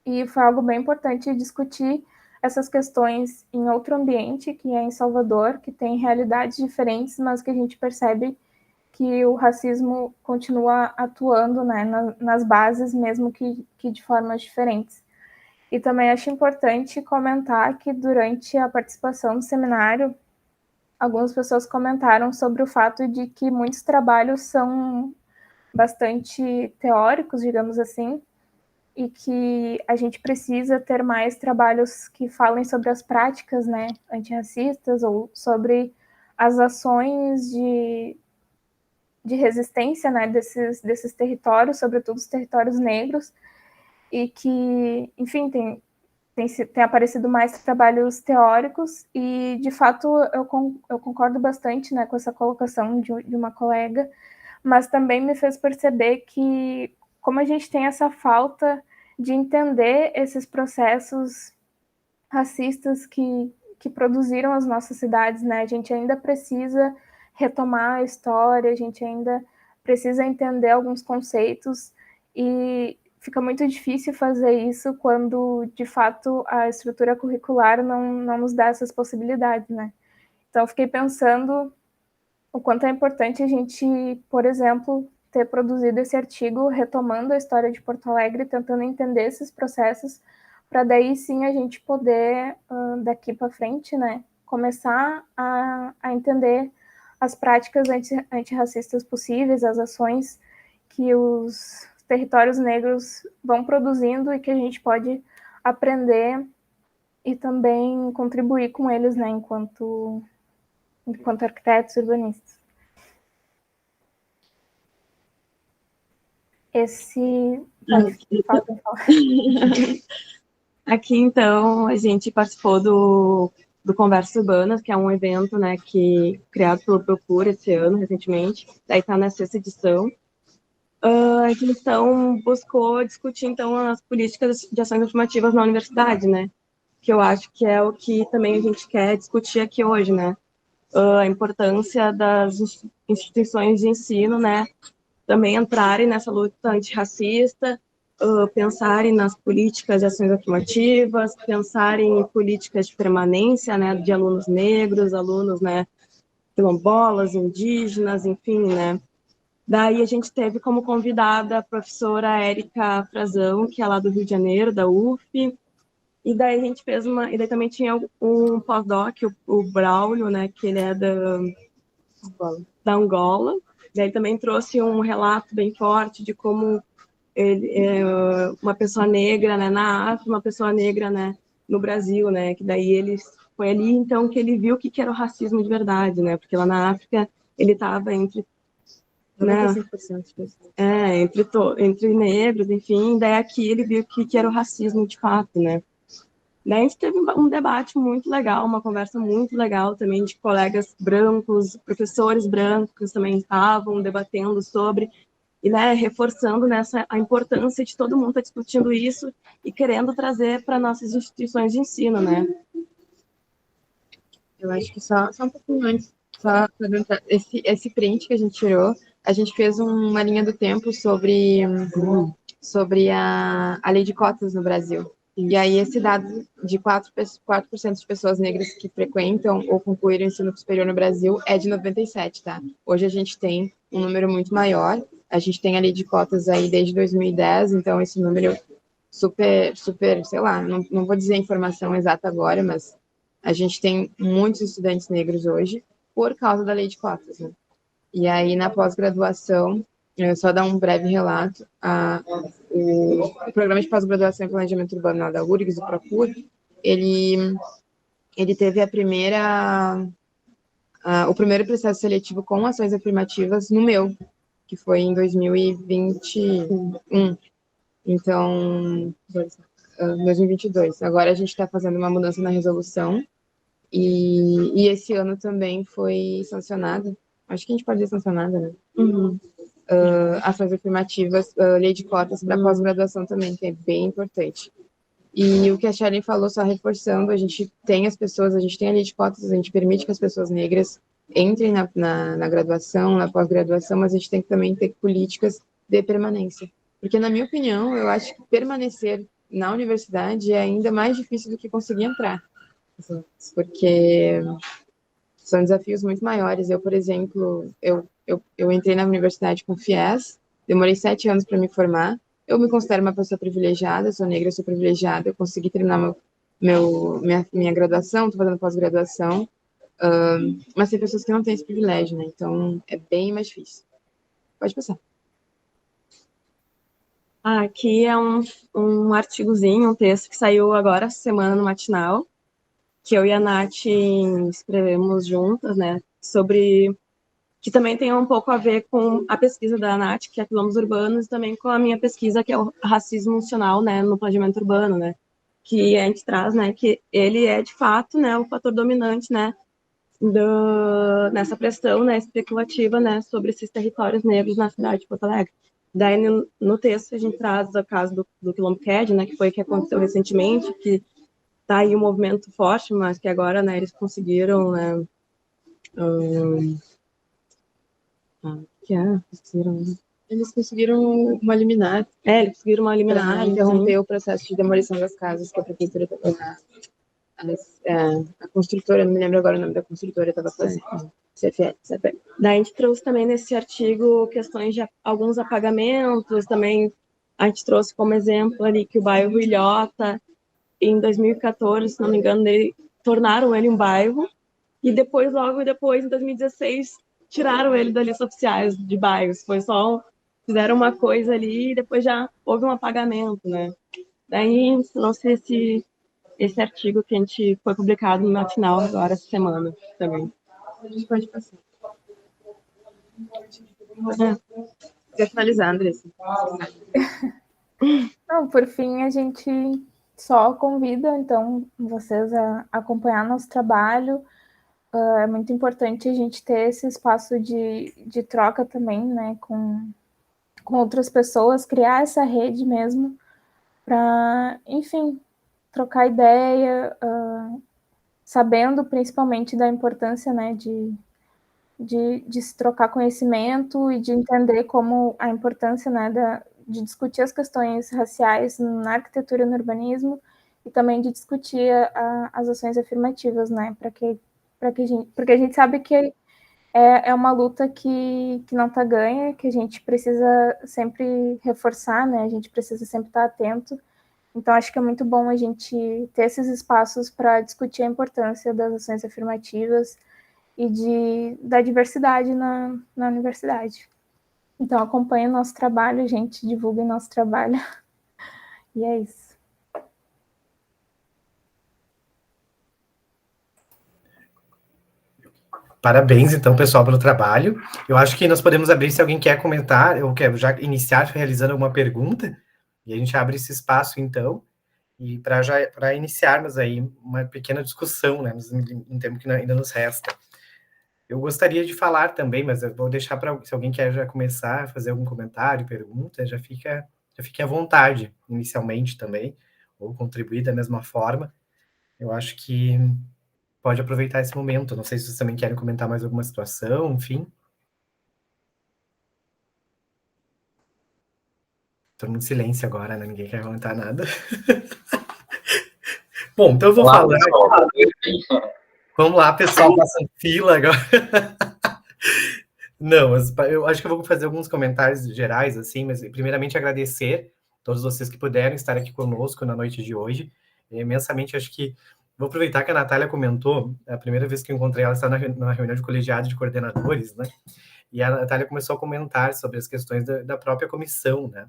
E foi algo bem importante discutir essas questões em outro ambiente, que é em Salvador, que tem realidades diferentes, mas que a gente percebe que o racismo continua atuando, né, nas bases, mesmo que de formas diferentes. E também acho importante comentar que durante a participação no seminário, algumas pessoas comentaram sobre o fato de que muitos trabalhos são bastante teóricos, digamos assim, e que a gente precisa ter mais trabalhos que falem sobre as práticas, né, antirracistas ou sobre as ações de resistência, né, desses territórios, sobretudo os territórios negros, e que, enfim, tem aparecido mais trabalhos teóricos e, de fato, eu concordo bastante, né, com essa colocação de uma colega, mas também me fez perceber que, como a gente tem essa falta de entender esses processos racistas que produziram as nossas cidades, né, a gente ainda precisa retomar a história, a gente ainda precisa entender alguns conceitos e fica muito difícil fazer isso quando, de fato, a estrutura curricular não nos dá essas possibilidades, né? Então, fiquei pensando o quanto é importante a gente, por exemplo, ter produzido esse artigo retomando a história de Porto Alegre, tentando entender esses processos, para daí sim a gente poder, daqui para frente, né, começar a entender as práticas antirracistas possíveis, as ações que os territórios negros vão produzindo e que a gente pode aprender e também contribuir com eles, né, enquanto arquitetos urbanistas. Pode falar. Aqui, então, a gente participou do Conversas Urbanas, que é um evento, né, criado pelo Procura esse ano, recentemente. Daí está na 6ª edição. A gente, então, buscou discutir, então, as políticas de ações afirmativas na universidade, né? Que eu acho que é o que também a gente quer discutir aqui hoje, né? A importância das instituições de ensino, né, também entrarem nessa luta antirracista, pensarem nas políticas de ações afirmativas, pensarem em políticas de permanência, né, de alunos negros, alunos, né, quilombolas, indígenas, enfim, né. Daí a gente teve como convidada a professora Érica Frazão, que é lá do Rio de Janeiro, da UF, e daí a gente fez e daí também tinha um pós-doc, o Braulio, né, que ele é da Angola. Daí ele também trouxe um relato bem forte de como ele é uma pessoa negra, né, na África, uma pessoa negra, né, no Brasil, né, que daí ele foi ali então que ele viu o que era o racismo de verdade, né, porque lá na África ele estava entre 95% entre negros, enfim, daí aqui ele viu o que era o racismo de fato, né. Daí a gente teve um debate muito legal, uma conversa muito legal também de colegas brancos, professores brancos também estavam debatendo sobre, e né, reforçando a importância de todo mundo estar discutindo isso e querendo trazer para nossas instituições de ensino, né? Eu acho que só um pouquinho antes, só perguntar, esse print que a gente tirou, a gente fez uma linha do tempo sobre a lei de cotas no Brasil. E aí esse dado de 4% de pessoas negras que frequentam ou concluíram o ensino superior no Brasil é de 97, tá? Hoje a gente tem um número muito maior, a gente tem a lei de cotas aí desde 2010, então esse número super, sei lá, não vou dizer a informação exata agora, mas a gente tem muitos estudantes negros hoje por causa da lei de cotas, né? E aí na pós-graduação, só dar um breve relato, o programa de pós-graduação em planejamento urbano lá da URGS, o Procur, ele teve o primeiro processo seletivo com ações afirmativas no meu, que foi em 2021. Então, 2022. Agora a gente está fazendo uma mudança na resolução e esse ano também foi sancionada. Acho que a gente pode dizer sancionada, né? Uhum. Ações afirmativas, lei de cotas para pós-graduação também, que é bem importante. E o que a Sharon falou, só reforçando, a gente tem a gente tem a lei de cotas, a gente permite que as pessoas negras entrem na graduação, na pós-graduação, mas a gente tem que também ter políticas de permanência. Porque, na minha opinião, eu acho que permanecer na universidade é ainda mais difícil do que conseguir entrar. Porque são desafios muito maiores. Eu, por exemplo, eu entrei na universidade com FIES, demorei 7 anos para me formar. Eu me considero uma pessoa privilegiada, sou negra, sou privilegiada, eu consegui terminar minha graduação, estou fazendo pós-graduação, mas tem pessoas que não têm esse privilégio, né? Então é bem mais difícil. Pode passar. Aqui é um artigozinho, um texto que saiu agora essa semana no Matinal, que eu e a Nath escrevemos juntas, né, sobre que também tem um pouco a ver com a pesquisa da Nath, que é quilombos urbanos, e também com a minha pesquisa, que é o racismo funcional, né, no planejamento urbano, né, que a gente traz, né, que ele é, de fato, né, o fator dominante, né, nessa pressão, né, especulativa, né, sobre esses territórios negros na cidade de Porto Alegre. Daí, no texto, a gente traz o caso do Quilombo Ked, né, que foi o que aconteceu recentemente, que tá aí um movimento forte, mas que agora, né, eles conseguiram, né, Eles conseguiram uma liminar. Eles conseguiram uma liminar. Para interromper o processo de demolição das casas que a prefeitura a construtora, não me lembro agora o nome da construtora, estava fazendo. CFE. Daí a gente trouxe também nesse artigo questões de alguns apagamentos, também a gente trouxe como exemplo ali que o bairro Ilhota, em 2014, se não me engano, tornaram ele um bairro, e depois, logo depois, em 2016, tiraram ele da lista oficiais de bairros. Foi só, fizeram uma coisa ali e depois já houve um apagamento, né? Daí trouxe esse artigo que a gente foi publicado no Matinal agora, essa semana também. A gente pode passar. Quer finalizar, Andressa? Não, por fim, a gente só convida, então, vocês a acompanhar nosso trabalho. É muito importante a gente ter esse espaço de troca também, né, com outras pessoas, criar essa rede mesmo, para, enfim, trocar ideia, sabendo principalmente da importância, né, de se trocar conhecimento e de entender como a importância, né, de discutir as questões raciais na arquitetura e no urbanismo, e também de discutir as ações afirmativas, né, porque a gente sabe que é uma luta que não está ganha, que a gente precisa sempre reforçar, né, a gente precisa sempre estar atento. Então, acho que é muito bom a gente ter esses espaços para discutir a importância das ações afirmativas e da diversidade na universidade. Então, acompanhe o nosso trabalho, gente, divulgue nosso trabalho. E é isso. Parabéns, então, pessoal, pelo trabalho. Eu acho que nós podemos abrir, se alguém quer comentar, ou quer já iniciar realizando alguma pergunta, e a gente abre esse espaço, então, e para iniciarmos aí uma pequena discussão, né, no tempo que ainda nos resta. Eu gostaria de falar também, mas eu vou deixar para, se alguém quer já começar a fazer algum comentário, pergunta, já fique à vontade, inicialmente também, ou contribuir da mesma forma. Eu acho que pode aproveitar esse momento. Não sei se vocês também querem comentar mais alguma situação, enfim. Todo mundo em silêncio agora, né? Ninguém quer comentar nada. Bom, então eu vou falar. Vamos lá, pessoal, passando fila agora. Não, eu acho que eu vou fazer alguns comentários gerais, assim, mas primeiramente agradecer a todos vocês que puderam estar aqui conosco na noite de hoje. Imensamente, acho que vou aproveitar que a Natália comentou, a primeira vez que eu encontrei ela está na reunião de colegiado de coordenadores, né? E a Natália começou a comentar sobre as questões da própria comissão, né?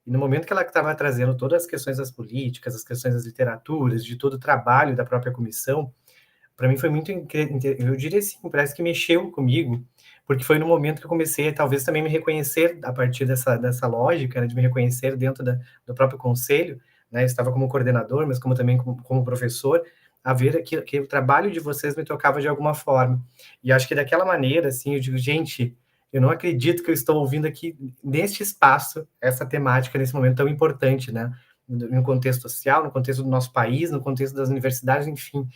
E no momento que ela estava trazendo todas as questões das políticas, as questões das literaturas, de todo o trabalho da própria comissão, para mim foi muito, eu diria assim, parece que mexeu comigo, porque foi no momento que eu comecei a talvez também me reconhecer a partir dessa lógica, né, de me reconhecer dentro do próprio conselho, né, eu estava como coordenador, mas também como professor, a ver que o trabalho de vocês me tocava de alguma forma. E acho que daquela maneira, assim, eu digo, gente, eu não acredito que eu estou ouvindo aqui, neste espaço, essa temática, nesse momento tão importante, né, no contexto social, no contexto do nosso país, no contexto das universidades, enfim.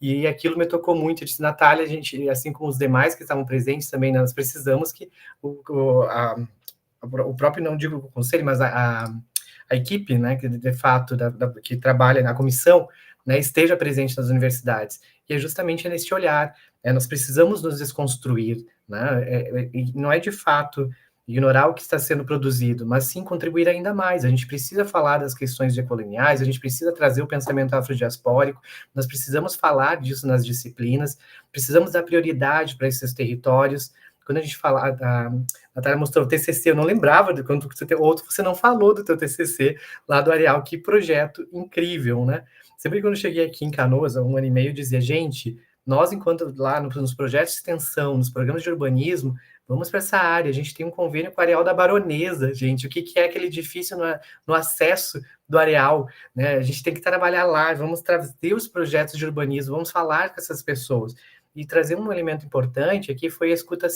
E aquilo me tocou muito. Eu disse, Natália, a gente, assim como os demais que estavam presentes também, nós precisamos que o próprio, não digo o conselho, mas a equipe, né, que de fato, que trabalha na comissão, né, esteja presente nas universidades. E é justamente nesse olhar, nós precisamos nos desconstruir, né, não é de fato ignorar o que está sendo produzido, mas sim contribuir ainda mais. A gente precisa falar das questões decoloniais, a gente precisa trazer o pensamento afrodiaspórico, nós precisamos falar disso nas disciplinas, precisamos dar prioridade para esses territórios. Quando a gente fala, a Natália mostrou o TCC, eu não lembrava de quando você não falou do teu TCC lá do Areal, que projeto incrível, né? Sempre quando eu cheguei aqui em Canoas, há 1 ano e meio, eu dizia, gente, nós, enquanto lá nos projetos de extensão, nos programas de urbanismo, vamos para essa área. A gente tem um convênio com o Areal da Baronesa, gente. O que é aquele edifício no acesso do Areal? Né? A gente tem que trabalhar lá, vamos trazer os projetos de urbanismo, vamos falar com essas pessoas. e trazer um elemento importante aqui foi a escuta,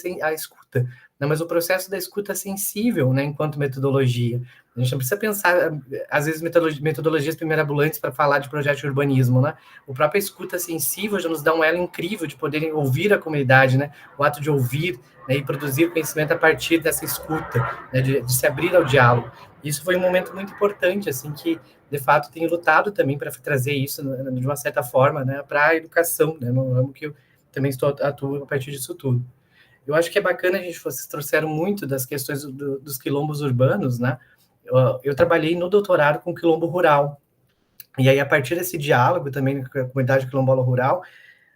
né, mas o processo da escuta sensível, né, enquanto metodologia. A gente não precisa pensar, às vezes, metodologias primeirabulantes para falar de projeto de urbanismo, né? O próprio escuta sensível já nos dá um elo incrível de poderem ouvir a comunidade, né? O ato de ouvir, né, e produzir conhecimento a partir dessa escuta, né, de se abrir ao diálogo. Isso foi um momento muito importante, assim, que, de fato, tenho lutado também para trazer isso, de uma certa forma, né, para a educação, né, no ramo que eu também atuo a partir disso tudo. Eu acho que é bacana vocês trouxeram muito das questões dos quilombos urbanos, né? Eu trabalhei no doutorado com quilombo rural, e aí a partir desse diálogo também com a comunidade quilombola rural,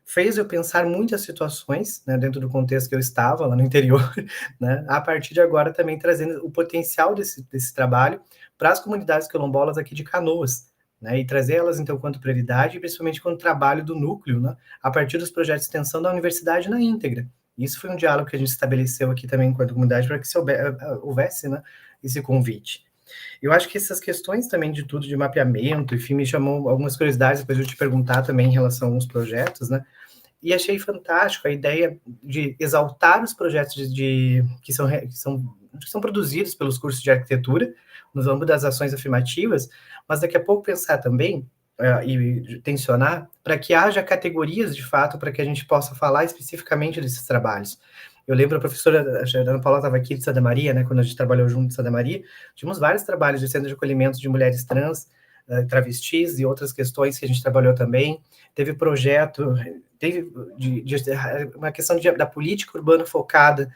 fez eu pensar muitas situações, né, dentro do contexto que eu estava, lá no interior, né, a partir de agora também trazendo o potencial desse trabalho para as comunidades quilombolas aqui de Canoas, né, e trazer elas, então, quanto prioridade, e principalmente quanto trabalho do núcleo, né, a partir dos projetos de extensão da universidade na íntegra. Isso foi um diálogo que a gente estabeleceu aqui também com a comunidade para que houvesse, né, esse convite. Eu acho que essas questões também de tudo, de mapeamento, enfim, me chamou algumas curiosidades, depois eu te perguntar também em relação a alguns projetos, né? E achei fantástico a ideia de exaltar os projetos que são produzidos pelos cursos de arquitetura, no âmbito das ações afirmativas, mas daqui a pouco pensar também e tensionar para que haja categorias, de fato, para que a gente possa falar especificamente desses trabalhos. Eu lembro a professora Ana Paula estava aqui de Santa Maria, né, quando a gente trabalhou junto em Santa Maria, tínhamos vários trabalhos de centro de acolhimento de mulheres trans, travestis e outras questões que a gente trabalhou também. Teve projeto, teve uma questão da política urbana focada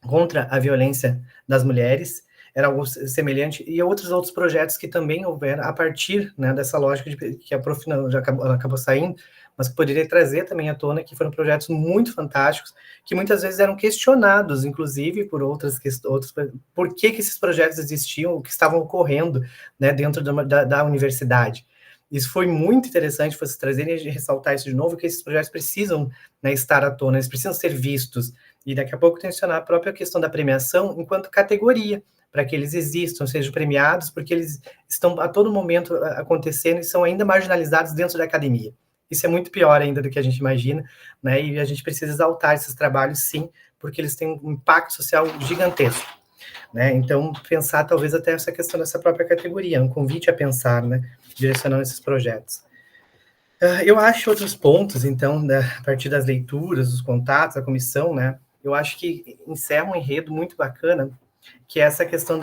contra a violência das mulheres, era algo semelhante, e outros projetos que também houveram a partir, né, dessa lógica que a Prof. já acabou saindo, mas que poderia trazer também à tona, que foram projetos muito fantásticos, que muitas vezes eram questionados, inclusive, por outros por que esses projetos existiam, o que estavam ocorrendo, né, dentro da universidade. Isso foi muito interessante vocês trazerem e ressaltar isso de novo, que esses projetos precisam, né, estar à tona, eles precisam ser vistos, e daqui a pouco tensionar a própria questão da premiação enquanto categoria, para que eles existam, sejam premiados, porque eles estão a todo momento acontecendo e são ainda marginalizados dentro da academia. Isso é muito pior ainda do que a gente imagina, né? E a gente precisa exaltar esses trabalhos, sim, porque eles têm um impacto social gigantesco, né? Então, pensar talvez até essa questão dessa própria categoria, um convite a pensar, né? Direcionando esses projetos. Eu acho outros pontos, então, a partir das leituras, dos contatos, a comissão, né? Eu acho que encerra um enredo muito bacana, que é essa questão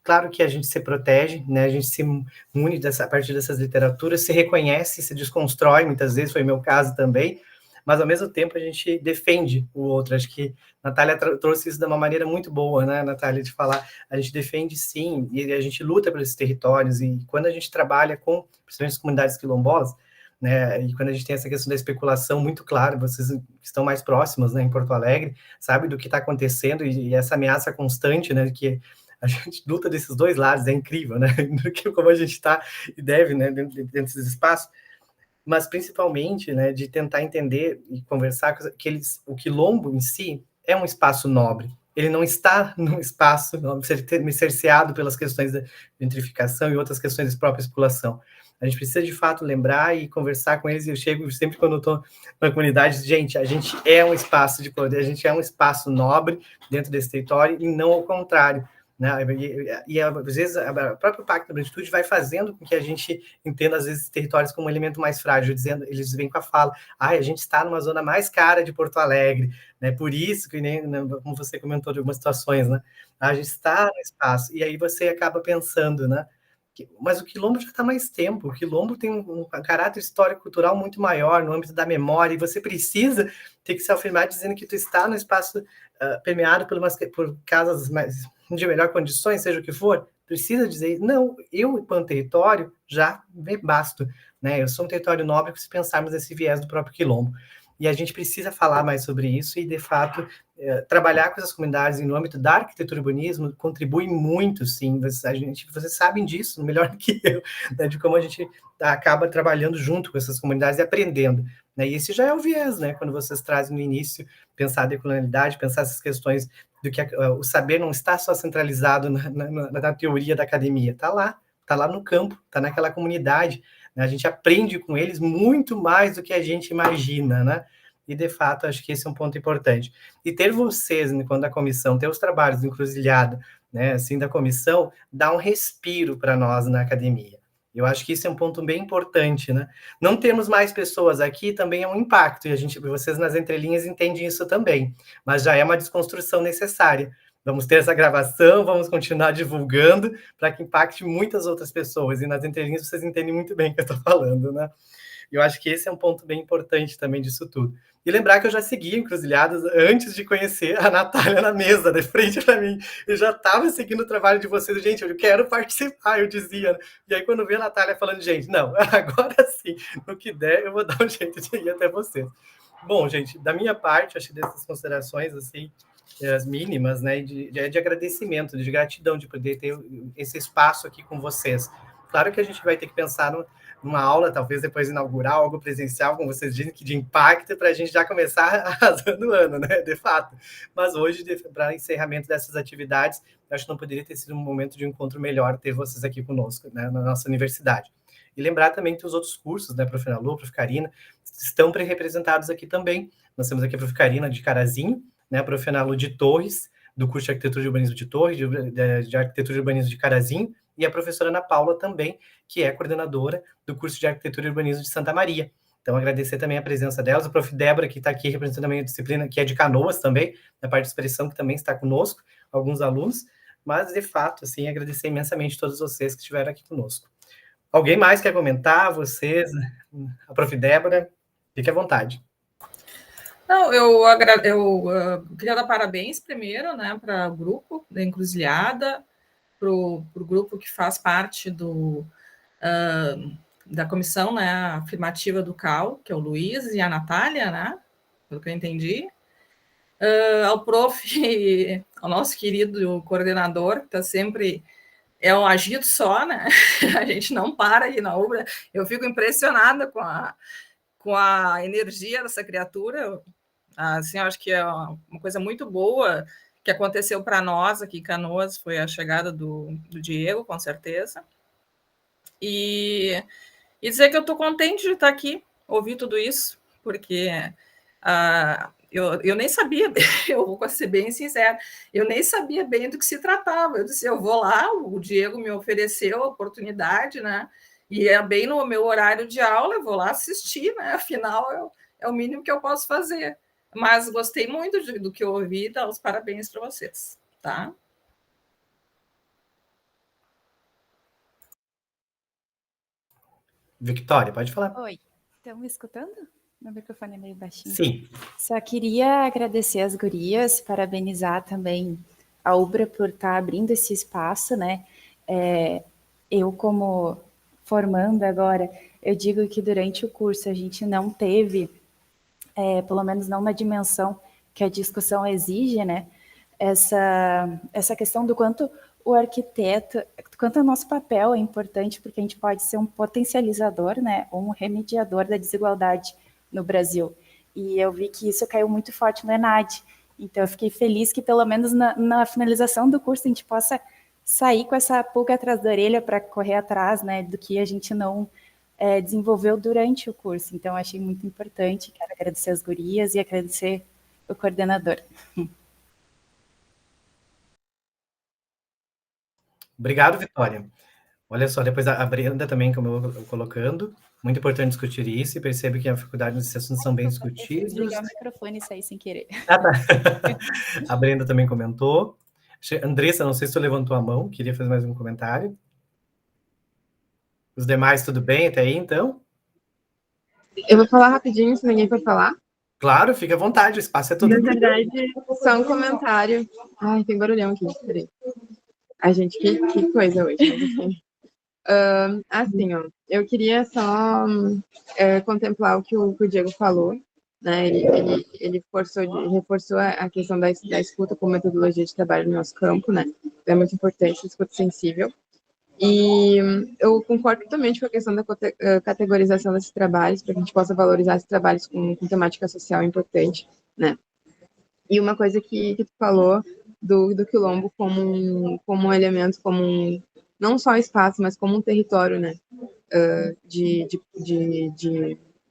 claro que a gente se protege, né? A gente se une a partir dessas literaturas, se reconhece, se desconstrói, muitas vezes foi meu caso também, mas ao mesmo tempo a gente defende o outro. Acho que a Natália trouxe isso de uma maneira muito boa, né, Natália, de falar, a gente defende sim, e a gente luta pelos territórios, e quando a gente trabalha com, principalmente as comunidades quilombolas, né, e quando a gente tem essa questão da especulação muito clara, vocês estão mais próximos, né, em Porto Alegre, sabe do que está acontecendo, e essa ameaça constante, né, que a gente luta desses dois lados, é incrível, né, como a gente está e deve, né, dentro desses espaços, mas principalmente, né, de tentar entender e conversar que o quilombo em si é um espaço nobre, ele não está num espaço cerceado pelas questões da gentrificação e outras questões da própria população. A gente precisa, de fato, lembrar e conversar com eles, e eu chego sempre quando eu estou na comunidade, gente, a gente é um espaço de poder, a gente é um espaço nobre dentro desse território, e não ao contrário, né? E às vezes, o próprio Pacto da Branquitude vai fazendo com que a gente entenda, às vezes, territórios como um elemento mais frágil, dizendo, eles vêm com a fala, a gente está numa zona mais cara de Porto Alegre, né? Por isso, que nem, como você comentou de algumas situações, né? A gente está no espaço, e aí você acaba pensando, né? Mas o quilombo já está há mais tempo, o quilombo tem um caráter histórico-cultural muito maior no âmbito da memória, e você precisa ter que se afirmar dizendo que tu está no espaço permeado por casas de melhor condições, seja o que for, precisa dizer, não, eu, enquanto território, já me basto, né? Eu sou um território nobre, se pensarmos nesse viés do próprio quilombo. E a gente precisa falar mais sobre isso e, de fato, trabalhar com essas comunidades no âmbito da arquitetura e urbanismo contribui muito, sim. Vocês sabem disso, melhor que eu, né, de como a gente acaba trabalhando junto com essas comunidades e aprendendo, né? E esse já é o viés, né? Quando vocês trazem no início, pensar a decolonialidade, pensar essas questões do que o saber não está só centralizado na teoria da academia, está lá no campo, está naquela comunidade, né? A gente aprende com eles muito mais do que a gente imagina, né? e, de fato, acho que esse é um ponto importante. E ter vocês, quando a comissão, ter os trabalhos de encruzilhada, né, assim, da comissão, dá um respiro para nós na academia. Eu acho que isso é um ponto bem importante, né? Não termos mais pessoas aqui também é um impacto, e vocês nas entrelinhas entendem isso também, mas já é uma desconstrução necessária. Vamos ter essa gravação, vamos continuar divulgando para que impacte muitas outras pessoas, e nas entrelinhas vocês entendem muito bem o que eu estou falando, né? Eu acho que esse é um ponto bem importante também disso tudo. E lembrar que eu já seguia Encruzilhadas antes de conhecer a Natália na mesa, de frente para mim. Eu já estava seguindo o trabalho de vocês. Gente, eu quero participar, eu dizia. E aí, quando vi a Natália falando, gente, não, agora sim, no que der, eu vou dar um jeito de ir até vocês. Bom, gente, da minha parte, acho que dessas considerações, assim, as mínimas, né, de agradecimento, de gratidão de poder ter esse espaço aqui com vocês. Claro que a gente vai ter que pensar numa aula, talvez depois inaugurar algo presencial, como vocês dizem, que de impacto, para a gente já começar arrasando o ano, né, de fato. Mas hoje, para encerramento dessas atividades, acho que não poderia ter sido um momento de encontro melhor ter vocês aqui conosco, né, na nossa universidade. E lembrar também que os outros cursos, né, Prof. Ana Lu, Prof. Karina, estão representados aqui também. Nós temos aqui a Prof. Karina de Carazinho, né, a Prof. Ana Lu de Torres, do curso de Arquitetura e Urbanismo de Torres, de Arquitetura e Urbanismo de Carazinho, e a professora Ana Paula também, que é coordenadora do curso de Arquitetura e Urbanismo de Santa Maria. Então, agradecer também a presença delas, a Prof. Débora, que está aqui representando a minha disciplina, que é de Canoas também, na parte de expressão, que também está conosco, alguns alunos, mas, de fato, assim, agradecer imensamente todos vocês que estiveram aqui conosco. Alguém mais quer comentar? Vocês? A Prof. Débora? Fique à vontade. Não, eu queria dar parabéns primeiro, né, para o grupo da Encruzilhada, para o grupo que faz parte da comissão, né, afirmativa do CAL, que é o Luiz e a Natália, né, pelo que eu entendi. Ao prof, ao nosso querido coordenador, que está sempre, é um agito só, né, a gente não para aí na obra. Eu fico impressionada com a energia dessa criatura. Assim, eu acho que é uma coisa muito boa que aconteceu para nós aqui em Canoas, foi a chegada do Diego, com certeza. E dizer que eu estou contente de estar aqui, ouvir tudo isso, porque eu nem sabia, eu vou ser bem sincera, eu nem sabia bem do que se tratava. Eu disse, eu vou lá, o Diego me ofereceu a oportunidade, né? E é bem no meu horário de aula, eu vou lá assistir, né? Afinal, é o mínimo que eu posso fazer. Mas gostei muito do que eu ouvi e dar os parabéns para vocês, tá? Victória, pode falar. Oi, estão me escutando? Meu microfone é meio baixinho. Sim. Só queria agradecer as gurias, parabenizar também a UBRA por estar abrindo esse espaço, né? Eu, como formanda agora, eu digo que durante o curso a gente não teve, pelo menos não na dimensão que a discussão exige, né? Essa questão do quanto o arquiteto, quanto o nosso papel é importante, porque a gente pode ser um potencializador, né? Ou um remediador da desigualdade no Brasil. E eu vi que isso caiu muito forte no ENAD. Então, eu fiquei feliz que, pelo menos na finalização do curso, a gente possa sair com essa pulga atrás da orelha para correr atrás, né, do que a gente não desenvolveu durante o curso. Então, achei muito importante. Quero agradecer as gurias e agradecer o coordenador. Obrigado, Vitória. Olha só, depois a Brenda também, como eu vou colocando, muito importante discutir isso, e percebe que a faculdade desses assuntos são bem discutidos. Eu ligar o microfone e sair sem querer. Ah, tá. A Brenda também comentou. Andressa, não sei se tu levantou a mão, queria fazer mais um comentário. Os demais, tudo bem até aí, então? Eu vou falar rapidinho, se ninguém for falar. Claro, fica à vontade, o espaço é todo. Na verdade, só um comentário. Ai, tem barulhão aqui, peraí. Ai, gente, que coisa hoje. Assim, ó, eu queria só contemplar o que o Diego falou, né? Ele reforçou a questão da escuta como metodologia de trabalho no nosso campo, né? É muito importante, escuta sensível. E eu concordo totalmente com a questão da categorização desses trabalhos, para que a gente possa valorizar esses trabalhos com temática social importante, né? E uma coisa que tu falou do quilombo como um elemento, não só espaço, mas como um território, né? De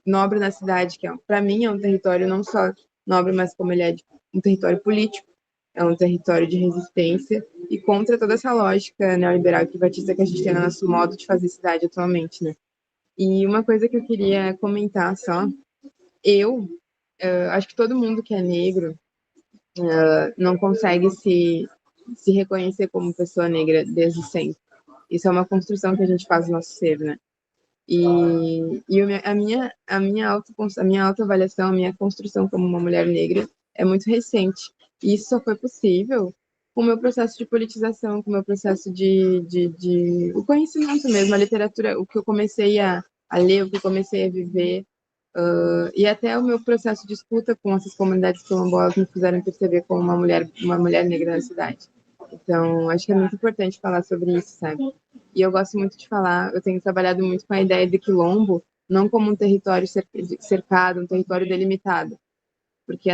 nobre na cidade, que para mim é um território não só nobre, mas como ele é um território político, é um território de resistência e contra toda essa lógica neoliberal e privatista que a gente tem no nosso modo de fazer cidade atualmente, né? E uma coisa que eu queria comentar só, eu acho que todo mundo que é negro não consegue se reconhecer como pessoa negra desde sempre. Isso é uma construção que a gente faz no nosso ser, né? E a minha autoavaliação, a minha construção como uma mulher negra é muito recente. E isso só foi possível com o meu processo de politização, com o meu processo de o conhecimento mesmo, a literatura, o que eu comecei a ler, o que eu comecei a viver, e até o meu processo de escuta com essas comunidades quilombolas me fizeram perceber como uma mulher negra na cidade. Então, acho que é muito importante falar sobre isso, sabe? E eu gosto muito de falar, eu tenho trabalhado muito com a ideia de quilombo, não como um território cercado, um território delimitado, porque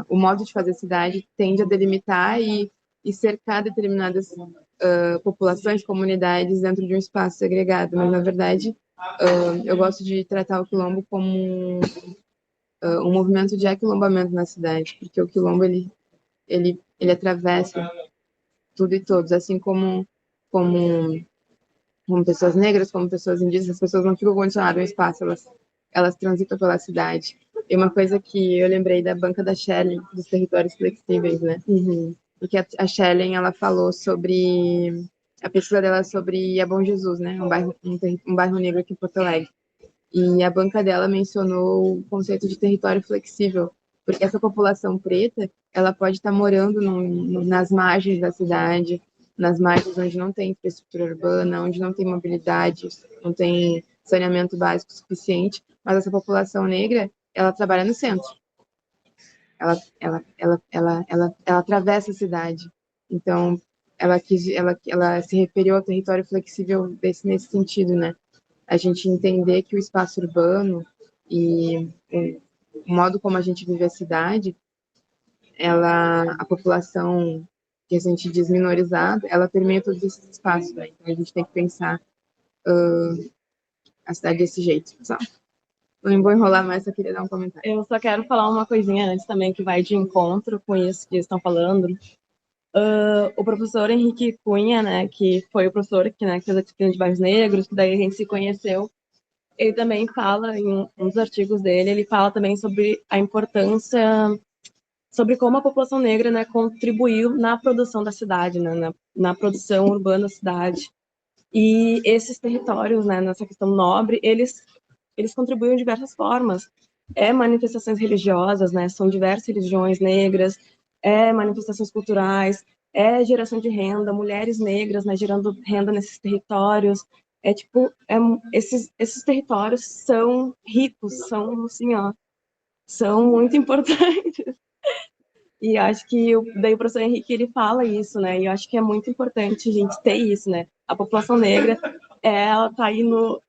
o modo de fazer cidade tende a delimitar e cercar determinadas populações, comunidades dentro de um espaço segregado, mas na verdade eu gosto de tratar o quilombo como um movimento de aquilombamento na cidade, porque o quilombo ele atravessa tudo e todos, assim como pessoas negras, como pessoas indígenas, as pessoas não ficam condicionadas ao espaço, elas transitam pela cidade. E uma coisa que eu lembrei da banca da Schelling, dos territórios flexíveis, né? Uhum. Porque a Schelling, ela falou sobre a pesquisa dela sobre a Bom Jesus, né? Um bairro negro aqui em Porto Alegre. E a banca dela mencionou o conceito de território flexível, porque essa população preta, ela pode estar morando nas margens da cidade, nas margens onde não tem infraestrutura urbana, onde não tem mobilidade, não tem saneamento básico suficiente, mas essa população negra, ela trabalha no centro. Ela atravessa a cidade. Então, ela se referiu ao território flexível nesse sentido, né? A gente entender que o espaço urbano e o modo como a gente vive a cidade, a população que a gente diz minorizada, ela permeia todos esses espaços, né? Então a gente tem que pensar a cidade desse jeito, sabe? Não vou enrolar mais, só queria dar um comentário. Eu só quero falar uma coisinha antes também que vai de encontro com isso que estão falando. O professor Henrique Cunha, né, que foi o professor que fez a disciplina de bairros negros, que daí a gente se conheceu, ele também fala, em um dos artigos dele, ele fala também sobre a importância, sobre como a população negra, né, contribuiu na produção da cidade, né, na produção urbana da cidade. E esses territórios, né, nessa questão nobre, eles contribuem de diversas formas. Manifestações religiosas, né, são diversas religiões negras, manifestações culturais, geração de renda, mulheres negras, né, gerando renda nesses territórios. Esses territórios são ricos, são assim, ó, são muito importantes. E acho que daí o professor Henrique, ele fala isso, né, e eu acho que é muito importante a gente ter isso, né, a população negra, ela tá aí no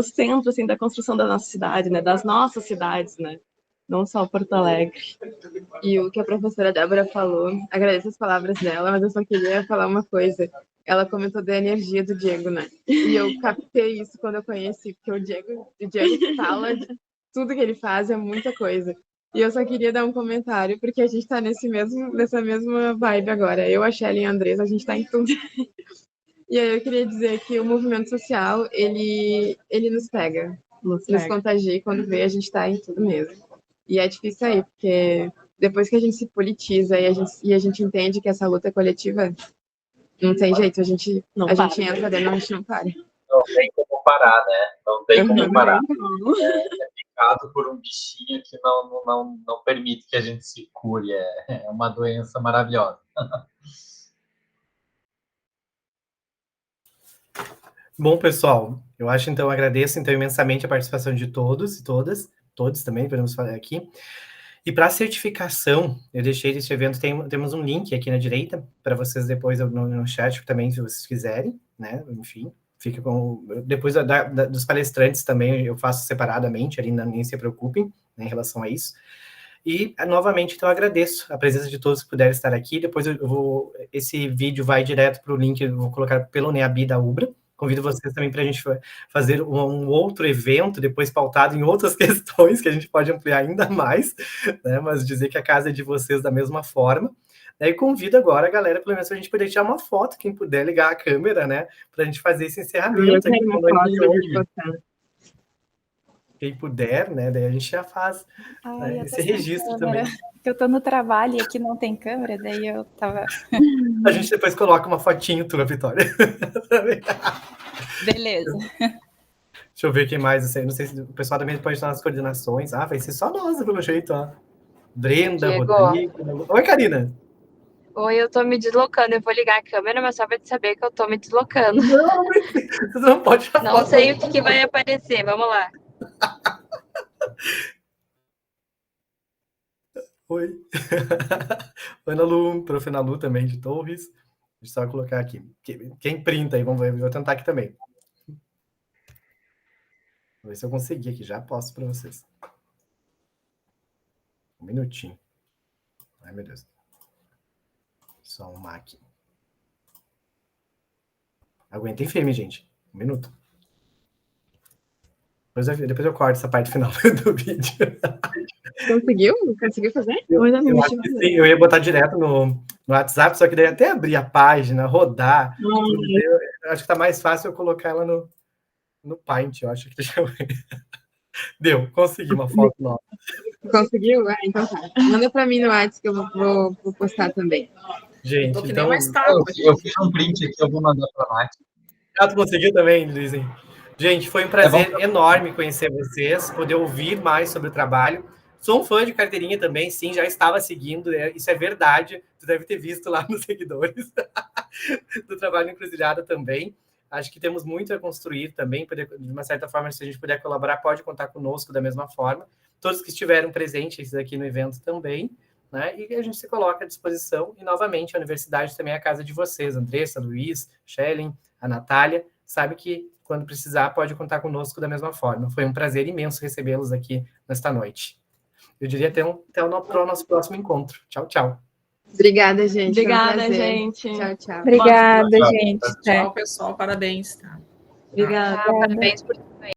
centro, assim, da construção da nossa cidade, né, das nossas cidades, né, não só Porto Alegre. E o que a professora Débora falou, agradeço as palavras dela, mas eu só queria falar uma coisa. Ela comentou da energia do Diego, né? E eu captei isso quando eu conheci, porque o Diego fala, tudo que ele faz é muita coisa. E eu só queria dar um comentário, porque a gente tá nessa mesma vibe agora. Eu, a Shelly e a Andressa, a gente tá em tudo. E aí eu queria dizer que o movimento social, ele nos pega, nos contagia, e quando vê, a gente tá em tudo mesmo. E é difícil aí, porque depois que a gente se politiza e a gente entende que essa luta é coletiva, não tem jeito, a gente entra dentro, a gente não para. Não tem como parar, né? Não tem como parar. É picado por um bichinho que não permite que a gente se cure. É uma doença maravilhosa. Bom, pessoal, eu acho, então, agradeço então imensamente a participação de todos e todas, todos também, podemos falar aqui. E para a certificação, eu deixei deste evento, temos um link aqui na direita, para vocês depois no chat também, se vocês quiserem, né, enfim, fica com... Depois dos palestrantes também, eu faço separadamente, ali nem se preocupem, né, em relação a isso. E, novamente, então, eu agradeço a presença de todos que puderem estar aqui. Depois esse vídeo vai direto para o link, eu vou colocar pelo NEABI da UBRA, Convido vocês também para a gente fazer um outro evento, depois pautado em outras questões, que a gente pode ampliar ainda mais, né? Mas dizer que a casa é de vocês da mesma forma. E convido agora a galera, pelo menos, para a gente poder tirar uma foto, quem puder ligar a câmera, né? Para a gente fazer esse encerramento. Eu quero uma foto pra gente postar. Quem puder, né? Daí a gente já faz esse registro também. Eu tô no trabalho e aqui não tem câmera, daí eu tava... A gente depois coloca uma fotinho tua, Vitória. Beleza. Deixa eu ver quem mais. Não sei se o pessoal também pode estar nas coordenações. Vai ser só nós, pelo jeito, ó. Brenda, Diego. Rodrigo. Oi, Karina. Oi, eu tô me deslocando. Eu vou ligar a câmera, mas só pra te saber que eu tô me deslocando. Não, você não pode falar. Não sei o que vai aparecer. Vamos lá. Oi. Oi, Nalu, prof. Nalu também, de Torres. Deixa eu só colocar aqui. Quem printa aí, vamos ver. Vou tentar aqui também. Vou ver se eu conseguir aqui. Já posto para vocês. Um minutinho. Ai, meu Deus. Só uma aqui. Aguentem firme, gente. Um minuto. Depois eu corto essa parte final do vídeo. Conseguiu? Conseguiu fazer? Eu acho que sim, eu ia botar direto no WhatsApp, só que daí até abrir a página, rodar. Eu acho que tá mais fácil eu colocar ela no Paint, eu acho que deixa eu ver. Deu, consegui uma foto nova. Conseguiu? Então tá. Manda pra mim no WhatsApp que eu vou postar também. Gente, então... Eu fiz um print aqui, eu vou mandar pra Nath. Ah, tu conseguiu também, Luizinho? Gente, foi um prazer enorme conhecer vocês, poder ouvir mais sobre o trabalho. Sou um fã de carteirinha também, sim, já estava seguindo, isso é verdade. Tu deve ter visto lá nos seguidores do Trabalho Encruzilhada também. Acho que temos muito a construir também, de uma certa forma, se a gente puder colaborar, pode contar conosco da mesma forma. Todos que estiveram presentes aqui no evento também, né? E a gente se coloca à disposição. E, novamente, a universidade também é a casa de vocês, Andressa, Luiz, Shellen, a Natália. Sabe que, quando precisar, pode contar conosco da mesma forma. Foi um prazer imenso recebê-los aqui nesta noite. Eu diria até o nosso próximo encontro. Tchau, tchau. Obrigada, gente. Obrigada, gente. Tchau, tchau. Obrigada, gente. Tchau, pessoal. Parabéns. Tá? Obrigada. Parabéns por tudo aí.